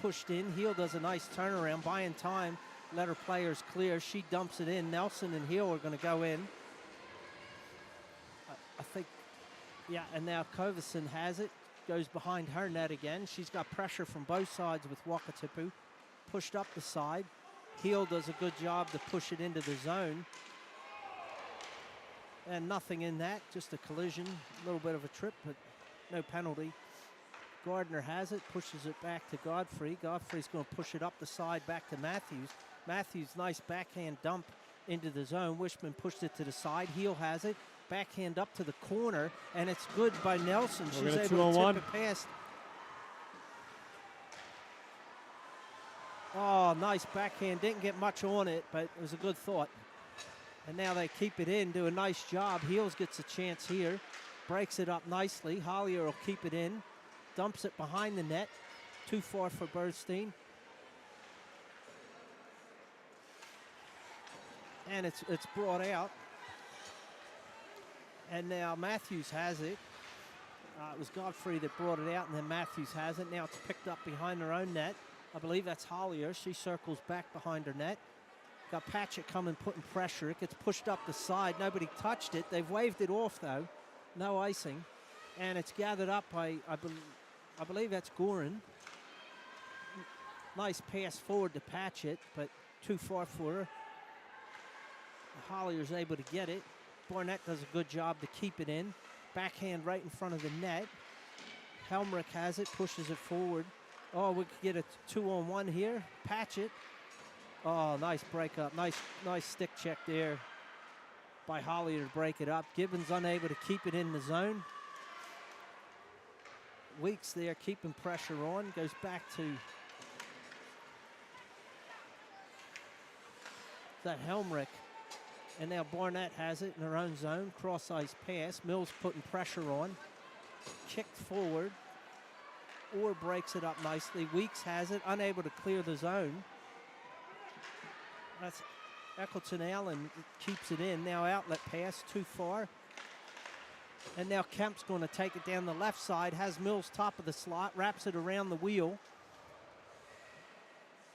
C: pushed in. Heel does a nice turnaround, buying time, let her players clear. She dumps it in. Nelson and Heel are going to go in. I think, yeah, and now Kovison has it, goes behind her net again. She's got pressure from both sides with Wakatipu. Pushed up the side. Heel does a good job to push it into the zone. And nothing in that, just a collision. A little bit of a trip, but no penalty. Gardner has it, pushes it back to Godfrey. Godfrey's going to push it up the side back to Matthews. Matthews, nice backhand dump into the zone. Wishman pushed it to the side. Heel has it. Backhand up to the corner, and it's good by Nelson.
D: We're
C: She's
D: gonna
C: able to
D: 2-on-1.
C: tip it past. Oh, nice backhand. Didn't get much on it, but it was a good thought. And now they keep it in, do a nice job. Heels gets a chance here. Breaks it up nicely. Hollier will keep it in. Dumps it behind the net. Too far for Bernstein. And it's brought out. And now Matthews has it. It was Godfrey that brought it out, and then Matthews has it. Now it's picked up behind her own net. I believe that's Hollier. She circles back behind her net. Got Patchett coming, putting pressure. It gets pushed up the side. Nobody touched it. They've waved it off, though. No icing. And it's gathered up by, I believe that's Gorin. Nice pass forward to Patchett, but too far for her. Hollier's able to get it. Barnett does a good job to keep it in. Backhand right in front of the net. Helmrich has it, pushes it forward. Oh, we could get a 2-on-1 here. Patchett. Oh, nice break up. Nice stick check there by Hollier to break it up. Gibbons unable to keep it in the zone. Weeks there keeping pressure on. Goes back to that Helmrich. And now Barnett has it in her own zone. Cross ice pass. Mills putting pressure on. Kicked forward. Orr breaks it up nicely. Weeks has it. Unable to clear the zone. That's Eccleton Allen keeps it in. Now outlet pass too far. And now Kemp's going to take it down the left side. Has Mills top of the slot. Wraps it around the wheel.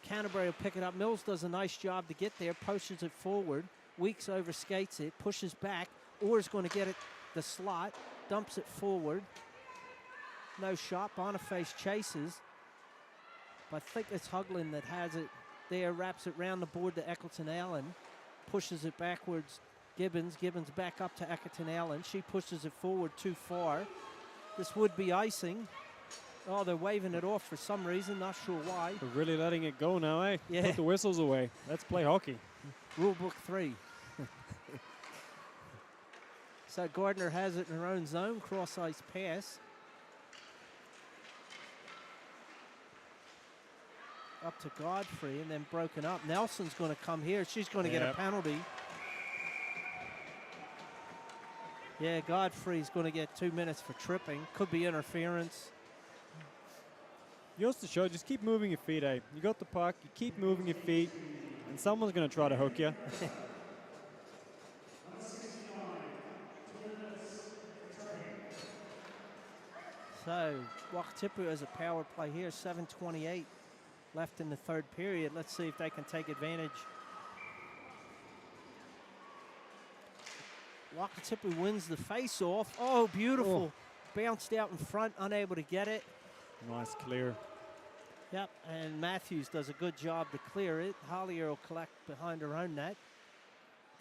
C: Canterbury will pick it up. Mills does a nice job to get there. Pushes it forward. Weeks overskates it. Pushes back. Orr's going to get it the slot. Dumps it forward. No shot. Boniface chases. But I think it's Huglin that has it there. Wraps it round the board to Eccleton Allen. Pushes it backwards. Gibbons back up to Eccleton Allen. She pushes it forward too far. This would be icing. Oh, they're waving it off for some reason. Not sure why.
D: We're really letting it go now, eh?
C: Yeah.
D: Put the whistles away. Let's play hockey.
C: Rule book 3. So Gardner has it in her own zone. Cross ice pass. Up to Godfrey and then broken up. Nelson's going to come here. She's going to get a penalty. Yeah, Godfrey's going to get 2 minutes for tripping. Could be interference.
D: You know, to show, just keep moving your feet, eh? You got the puck, you keep moving your feet, and someone's going to try to hook you.
C: So, Wakatipu has a power play here. 7:28 left in the third period. Let's see if they can take advantage. Wakatipu wins the face-off. Oh, beautiful. Bounced out in front, unable to get it.
D: Nice clear.
C: Yep, and Matthews does a good job to clear it. Hollier will collect behind her own net.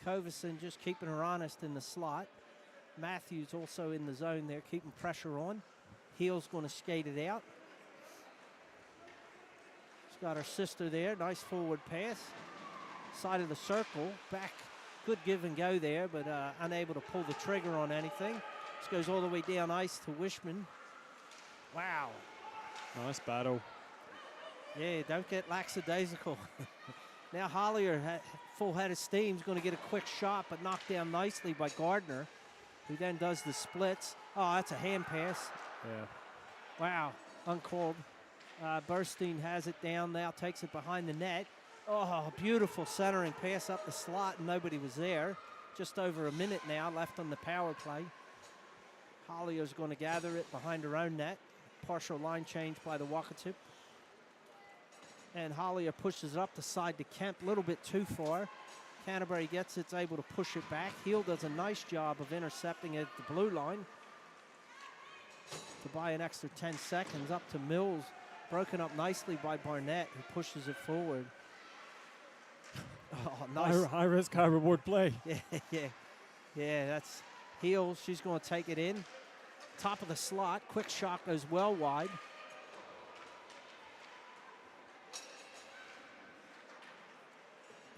C: Kovison just keeping her honest in the slot. Matthews also in the zone there, keeping pressure on. Heel's going to skate it out. She's got her sister there. Nice forward pass. Side of the circle. Back. Good give and go there, but unable to pull the trigger on anything. This goes all the way down ice to Wishman. Wow.
D: Nice battle.
C: Yeah, don't get lackadaisical. Now Hollier, full head of steam, is going to get a quick shot, but knocked down nicely by Gardner, who then does the splits. Oh, that's a hand pass.
D: Yeah.
C: Wow, uncalled. Burstein has it down now, takes it behind the net. Oh, beautiful centering pass up the slot, and nobody was there. Just over a minute now left on the power play. Hollier's going to gather it behind her own net. Partial line change by the Wakatipu. And Hollier pushes it up the side to Kemp, a little bit too far. Canterbury gets it, it's able to push it back. Heel does a nice job of intercepting it at the blue line to buy an extra 10 seconds. Up to Mills, broken up nicely by Barnett, who pushes it forward. Oh, nice.
D: High risk, high reward play.
C: Yeah, that's Heel. She's going to take it in. Top of the slot, quick shot goes well wide.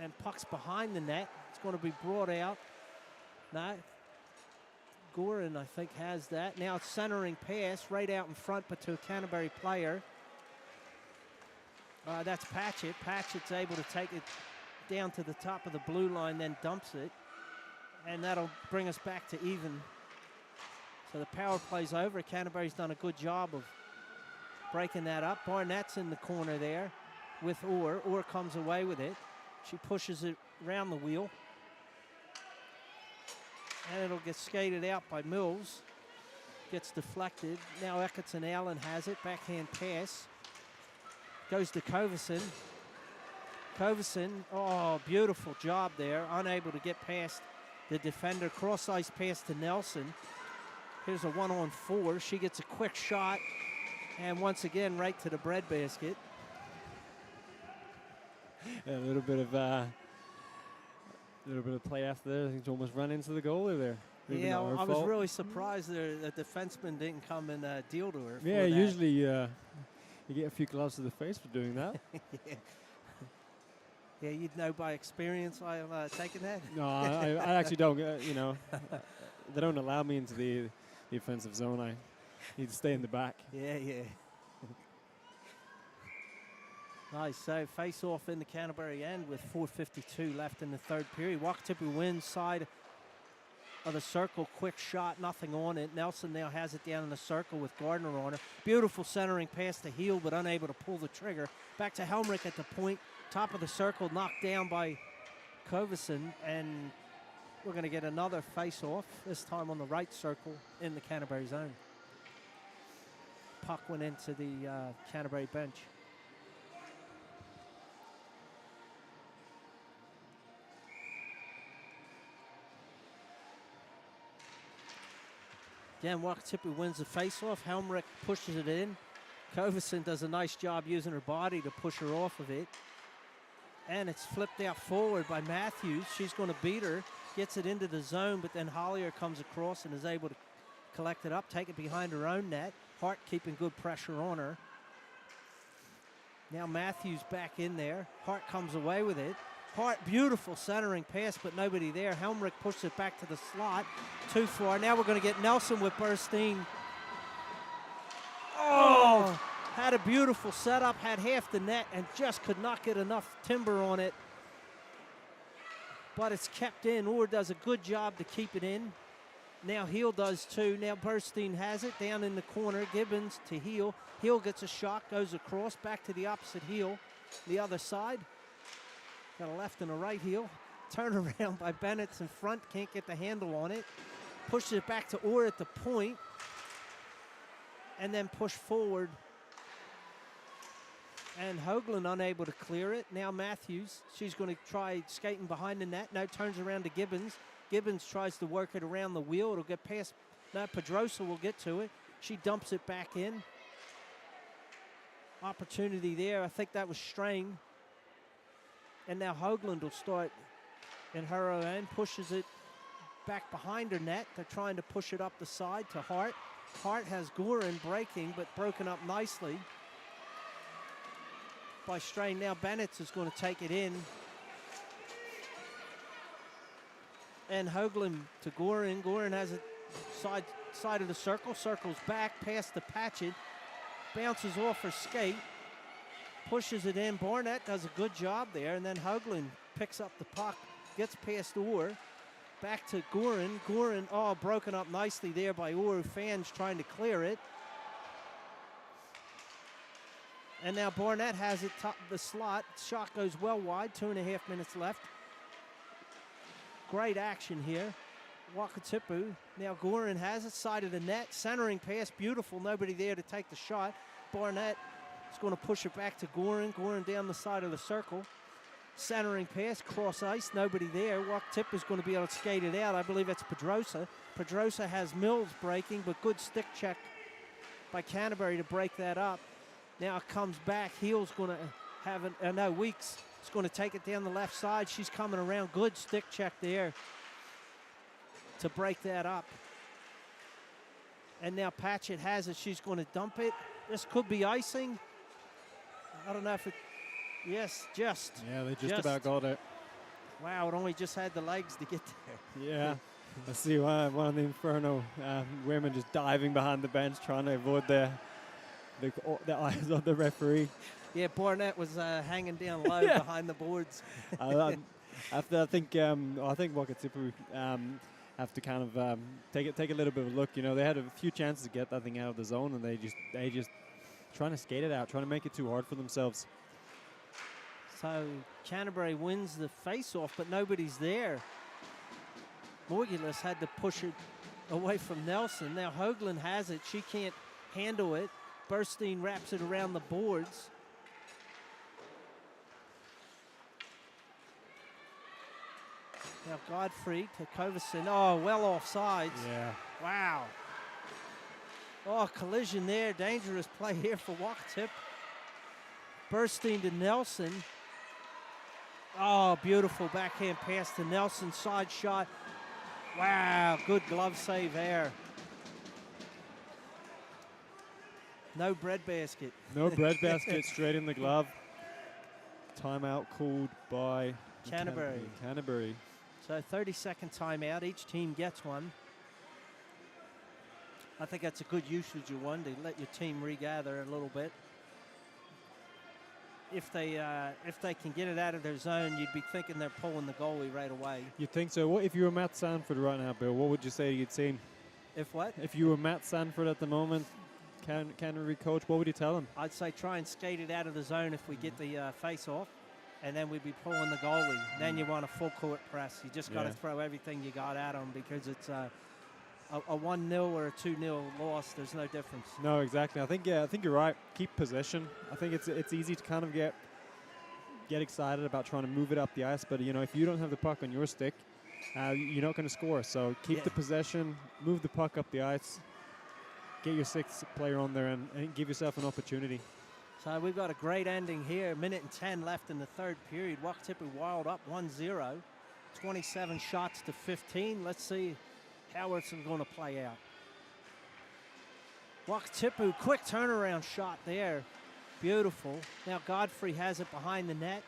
C: And puck's behind the net. It's going to be brought out. Now, Gorin, I think, has that. Now it's centering pass right out in front, but to a Canterbury player. That's Patchett. Patchett's able to take it down to the top of the blue line, then dumps it. And that'll bring us back to even. So the power play's over. Canterbury's done a good job of breaking that up. Barnett's in the corner there with Orr. Orr comes away with it. She pushes it around the wheel. And it'll get skated out by Mills. Gets deflected. Now Eckerton Allen has it. Backhand pass. Goes to Kovison. Kovison, oh, beautiful job there. Unable to get past the defender. Cross-ice pass to Nelson. Here's a 1-on-4. She gets a quick shot. And once again, right to the breadbasket.
D: A little bit of play after there. I think she almost ran into the goalie there.
C: Yeah, I was really surprised the defenseman didn't come and deal to her.
D: Yeah, usually you get a few gloves to the face for doing that.
C: Yeah, you'd know by experience why I'm taking that.
D: No, I actually don't. They don't allow me into the offensive zone. I need to stay in the back.
C: Yeah. Nice. So face off in the Canterbury end with 4:52 left in the third period. Wakatipu wins side of the circle. Quick shot, nothing on it. Nelson now has it down in the circle with Gardner on her. Beautiful centering pass to Heel, but unable to pull the trigger. Back to Helmrich at the point. Top of the circle, knocked down by Kovison, and we're going to get another face off, this time on the right circle in the Canterbury zone. Puck went into the Canterbury bench. Again, Wakatipu wins the face-off. Helmrich pushes it in. Kovison does a nice job using her body to push her off of it. And it's flipped out forward by Matthews. She's going to beat her, gets it into the zone, but then Hollier comes across and is able to collect it up, take it behind her own net. Hart keeping good pressure on her. Now Matthews back in there. Hart comes away with it. Hart, beautiful centering pass, but nobody there. Helmrich pushes it back to the slot. Too far. Now we're going to get Nelson with Burstein. Oh! Had a beautiful setup, had half the net, and just could not get enough timber on it. But it's kept in. Orr does a good job to keep it in. Now Heel does too. Now Burstein has it down in the corner. Gibbons to Heel. Heel gets a shot, goes across, back to the opposite heel. The other side. Got a left and a right heel. Turn around by Bennett's in front. Can't get the handle on it. Pushes it back to Orr at the point. And then push forward. And Hoagland unable to clear it. Now Matthews. She's going to try skating behind the net. No, turns around to Gibbons. Gibbons tries to work it around the wheel. It'll get past. No, Pedrosa will get to it. She dumps it back in. Opportunity there. I think that was Strain. And now Hoagland will start in her own end. Pushes it back behind her net. They're trying to push it up the side to Hart. Hart has Gorin breaking, but broken up nicely by Strain. Now Bennett is going to take it in. And Hoagland to Gorin. Gorin has it side of the circle, circles back past the Patchett, bounces off her skate, pushes it in. Barnett does a good job there, and then Hoagland picks up the puck, gets past Orr, back to Gorin. Gorin, oh, broken up nicely there by Orr. Fans trying to clear it. And now Barnett has it top the slot. Shot goes well wide, 2.5 minutes left. Great action here. Wakatipu. Now Gorin has it, side of the net. Centering pass, beautiful. Nobody there to take the shot. Barnett is going to push it back to Gorin. Gorin down the side of the circle. Centering pass, cross ice, nobody there. Wakatipu is going to be able to skate it out. I believe that's Pedrosa. Pedrosa has Mills breaking, but good stick check by Canterbury to break that up. Now it comes back. Heel's going to have Weeks is going to take it down the left side. She's coming around. Good stick check there to break that up. And now Patchett has it. She's going to dump it. This could be icing. I don't know if it... Yes, just.
D: Yeah, they just about got it.
C: Wow, it only just had the legs to get there.
D: Yeah. I see one of the Inferno women just diving behind the bench trying to avoid the eyes of the referee.
C: Yeah, Barnett was hanging down low behind the boards.
D: I think Wakatipu have to kind of take a little bit of a look. You know, they had a few chances to get that thing out of the zone, and they just trying to skate it out, trying to make it too hard for themselves.
C: So Canterbury wins the face-off, but nobody's there. Morgulis had to push it away from Nelson. Now Hoagland has it. She can't handle it. Burstein wraps it around the boards. Now Godfrey to Kovacin. Oh, well offsides.
D: Yeah.
C: Wow. Oh, collision there. Dangerous play here for Wakatipu. Burstein to Nelson. Oh, beautiful backhand pass to Nelson. Side shot. Wow, good glove save there. No breadbasket.
D: No breadbasket, straight in the glove. Timeout called by
C: Canterbury. So 30-second timeout. Each team gets one. I think that's a good usage of one to let your team regather a little bit. If they can get it out of their zone, you'd be thinking they're pulling the goalie right away.
D: You'd think so. What if you were Matt Sanford right now, Bill? What would you say you'd seen?
C: If what?
D: If you were Matt Sanford at the moment, Canterbury coach, what would you tell him?
C: I'd say try and skate it out of the zone if we get the face-off, and then we'd be pulling the goalie. Then you want a full-court press. You just got to throw everything you got at them because it's a 1-0 or a 2-0 loss. There's no difference.
D: No, exactly. I think you're right. Keep possession. I think it's easy to kind of get excited about trying to move it up the ice, but you know, if you don't have the puck on your stick, you're not going to score. So keep the possession, move the puck up the ice, get your sixth player on there, and give yourself an opportunity.
C: So we've got a great ending here. 1:10 left in the third period. Wakatipu Wild up 1-0. 27 shots to 15. Let's see how it's going to play out. Wakatipu, quick turnaround shot there. Beautiful. Now Godfrey has it behind the net.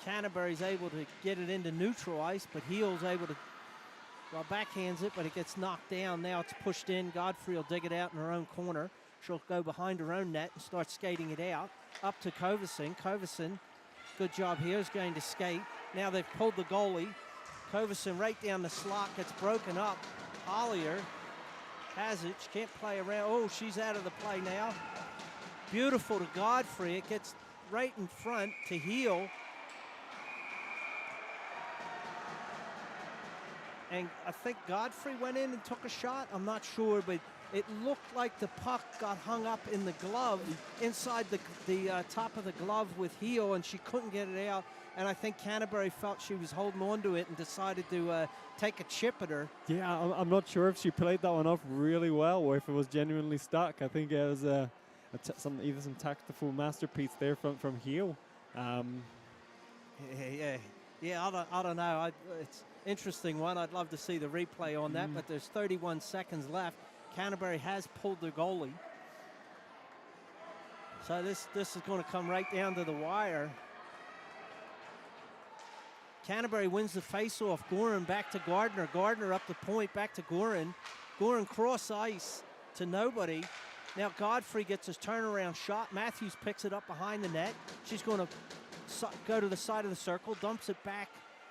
C: Canterbury's able to get it into neutral ice, but Heel's able to, backhands it, but it gets knocked down. Now it's pushed in. Godfrey will dig it out in her own corner. She'll go behind her own net and start skating it out. Up to Kovacin. Kovacin, good job here, is going to skate. Now they've pulled the goalie. Kovacin right down the slot, gets broken up. Hollier has it. She can't play around. Oh, she's out of the play now. Beautiful to Godfrey. It gets right in front to Heel. And I think Godfrey went in and took a shot. I'm not sure, but it looked like the puck got hung up in the glove, inside the top of the glove with Heel, and she couldn't get it out. And I think Canterbury felt she was holding on to it and decided to take a chip at her. Yeah,
D: I'm not sure if she played that one off really well or if it was genuinely stuck. I think it was either some tactical masterpiece there from Heel.
C: Yeah, I don't know. It's an interesting one. I'd love to see the replay on that, but there's 31 seconds left. Canterbury has pulled the goalie. So this is going to come right down to the wire. Canterbury wins the face-off. Gorin back to Gardner. Gardner up the point, back to Gorin. Gorin cross ice to nobody. Now Godfrey gets his turnaround shot. Matthews picks it up behind the net. She's going to go to the side of the circle, dumps it back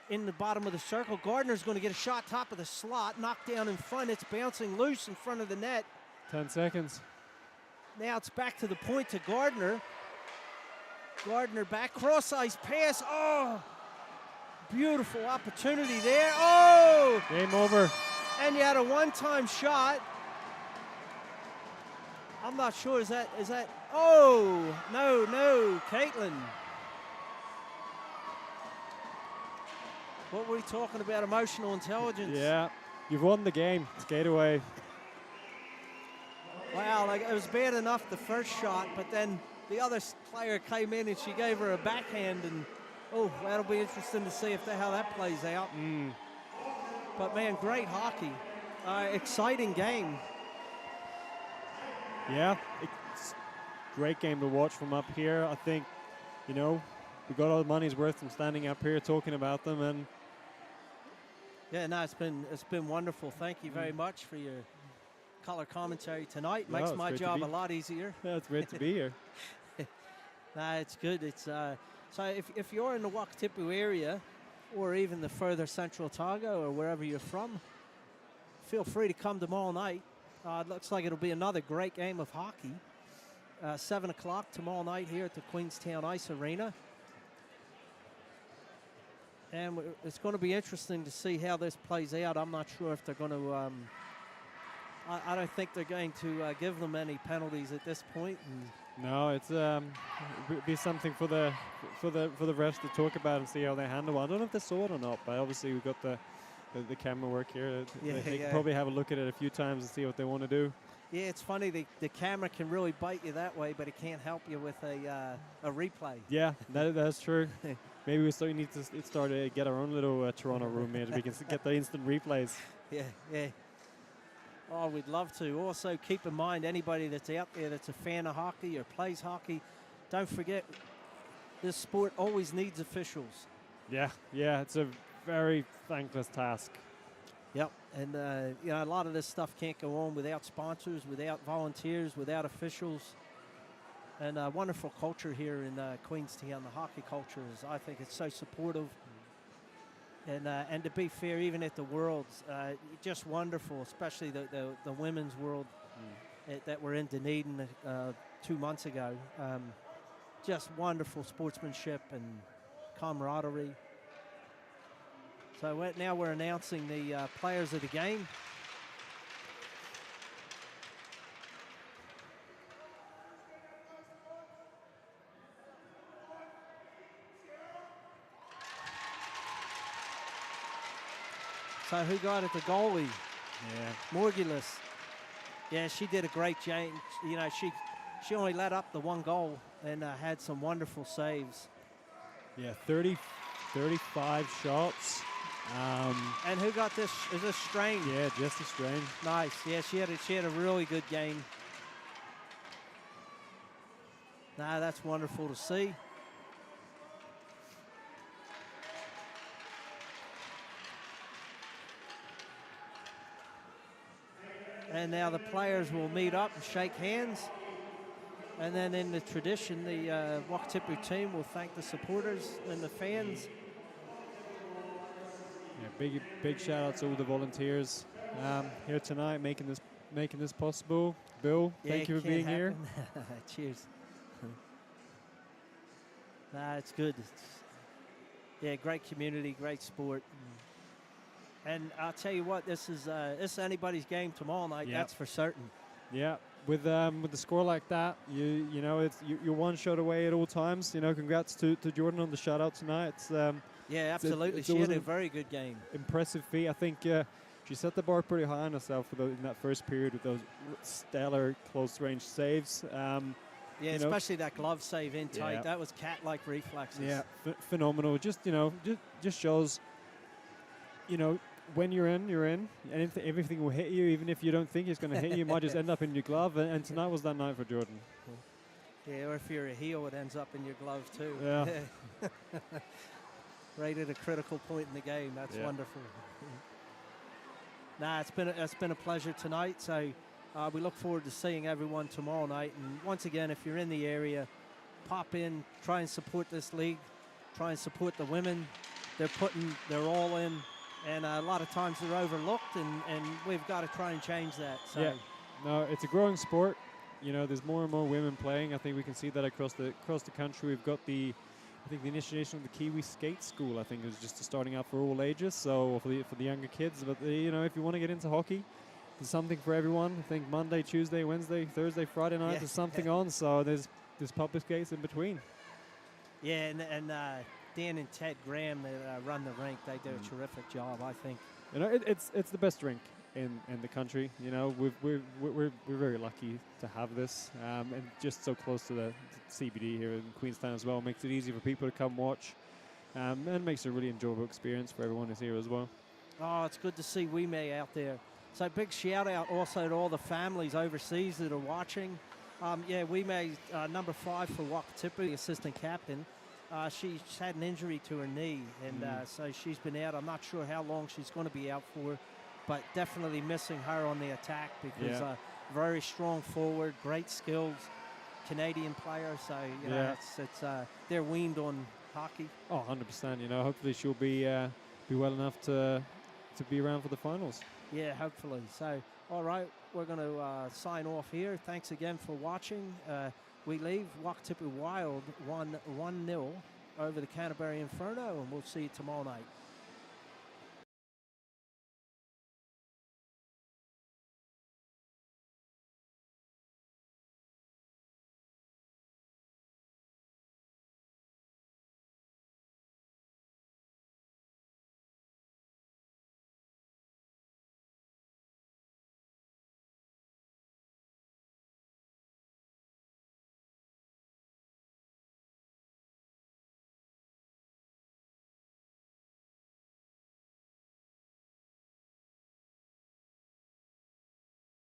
C: in the bottom of the circle. Gardner's going to get a shot top of the slot, knocked down in front. It's bouncing loose in front of the net.
D: 10 seconds.
C: Now it's back to the point to Gardner. Gardner back, cross ice pass. Oh, beautiful opportunity there. Oh!
D: Game over.
C: And you had a one-time shot. I'm not sure, is that, oh, no, Caitlin. What were we talking about, emotional intelligence?
D: Yeah, you've won the game, skate away.
C: Wow, like, it was bad enough the first shot, but then the other player came in and she gave her a backhand, and oh, that'll be interesting to see how that plays out. But man, great hockey, exciting game.
D: Yeah, it's a great game to watch from up here. I think, we got all the money's worth from standing up here talking about them, and
C: yeah, no, it's been wonderful. Thank you very much for your color commentary tonight.
D: No,
C: Makes
D: it's
C: my
D: great to
C: job
D: be-
C: a lot easier.
D: yeah, it's great to be here.
C: Nah, it's good. It's so if you're in the Wakatipu area, or even the further Central Otago or wherever you're from, feel free to come tomorrow night. It looks like it'll be another great game of hockey. 7 o'clock tomorrow night here at the Queenstown Ice Arena. And it's going to be interesting to see how this plays out. I'm not sure if they're going to. I don't think they're going to give them any penalties at this point.
D: No, it's be something for the refs to talk about and see how they handle it. I don't know if they saw it or not, but obviously we've got the camera work here. They can probably have a look at it a few times and see what they want to do.
C: Yeah, it's funny. The camera can really bite you that way, but it can't help you with a replay.
D: Yeah, that's true. Maybe we still need to start to get our own little Toronto room here so we can get the instant replays.
C: Yeah. Oh, we'd love to. Also, keep in mind, anybody that's out there that's a fan of hockey or plays hockey, don't forget, this sport always needs officials.
D: Yeah, it's a very thankless task.
C: Yep, and a lot of this stuff can't go on without sponsors, without volunteers, without officials. And wonderful culture here in Queenstown. The hockey culture is, I think, it's so supportive. And to be fair, even at the Worlds, just wonderful, especially the women's World that we're in Dunedin 2 months ago. Just wonderful sportsmanship and camaraderie. So now we're announcing the players of the game. So who got it? The goalie.
D: Yeah.
C: Morgulis. Yeah, she did a great job. She only let up the one goal and had some wonderful saves.
D: Yeah, 35 shots.
C: And who got this? Is this Strain?
D: Yeah, Jesse Strain.
C: Nice. Yeah, she had a really good game. Nah, that's wonderful to see. And now the players will meet up and shake hands. And then in the tradition, the Wakatipu team will thank the supporters and the fans.
D: Yeah, big shout out to all the volunteers here tonight, making this possible. Bill, thank you for being here.
C: Cheers. Nah, it's good. Great community, great sport. And I'll tell you what, this is anybody's game tomorrow night.
D: Yep.
C: That's for certain.
D: Yeah, with the score like that, you're one shot away at all times. Congrats to Jordan on the shutout tonight.
C: Yeah, absolutely. She had a very good game.
D: Impressive feat. I think she set the bar pretty high on herself in that first period with those stellar close-range saves.
C: Especially that glove save in tight.
D: Yeah.
C: That was cat-like reflexes.
D: Yeah, phenomenal. Just shows. When you're in, and everything will hit you, even if you don't think it's going to hit you. It might just end up in your glove, and tonight was that night for Jordan.
C: Yeah, or if you're a heel, it ends up in your glove too.
D: Yeah.
C: right at a critical point in the game. That's
D: Yeah.
C: wonderful. Nah, it's been a pleasure tonight. So we look forward to seeing everyone tomorrow night. And once again, if you're in the area, pop in, try and support this league, try and support the women. They're all in, and a lot of times they're overlooked, and we've got to try and change that. So.
D: Yeah. No, it's a growing sport. You know, there's more and more women playing. I think we can see that across the country. We've got the initiation of the Kiwi Skate School. I think is just starting out for all ages. So for the younger kids, but you know, if you want to get into hockey, there's something for everyone. I think Monday, Tuesday, Wednesday, Thursday, Friday night, there's something on. So there's public skates in between.
C: Yeah, and Dan and Ted Graham that run the rink, they do a terrific job, I think.
D: You know, it's the best rink in the country. You know, we're very lucky to have this, and just so close to the CBD here in Queenstown as well makes it easy for people to come watch, and makes it a really enjoyable experience for everyone who's here as well.
C: Oh, it's good to see Wime out there. So big shout out also to all the families overseas that are watching. Wime, number 5 for Wakatipu, the assistant captain. She's had an injury to her knee, and so she's been out. I'm not sure how long she's going to be out for, but definitely missing her on the attack because very strong forward, great skills, Canadian player. So you know, it's they're weaned on hockey.
D: Oh, 100%. You know, hopefully she'll be well enough to be around for the finals.
C: Yeah, hopefully. So, all right, we're going to sign off here. Thanks again for watching. We leave Wakatipu Wild 1-0 over the Canterbury Inferno, and we'll see you tomorrow night.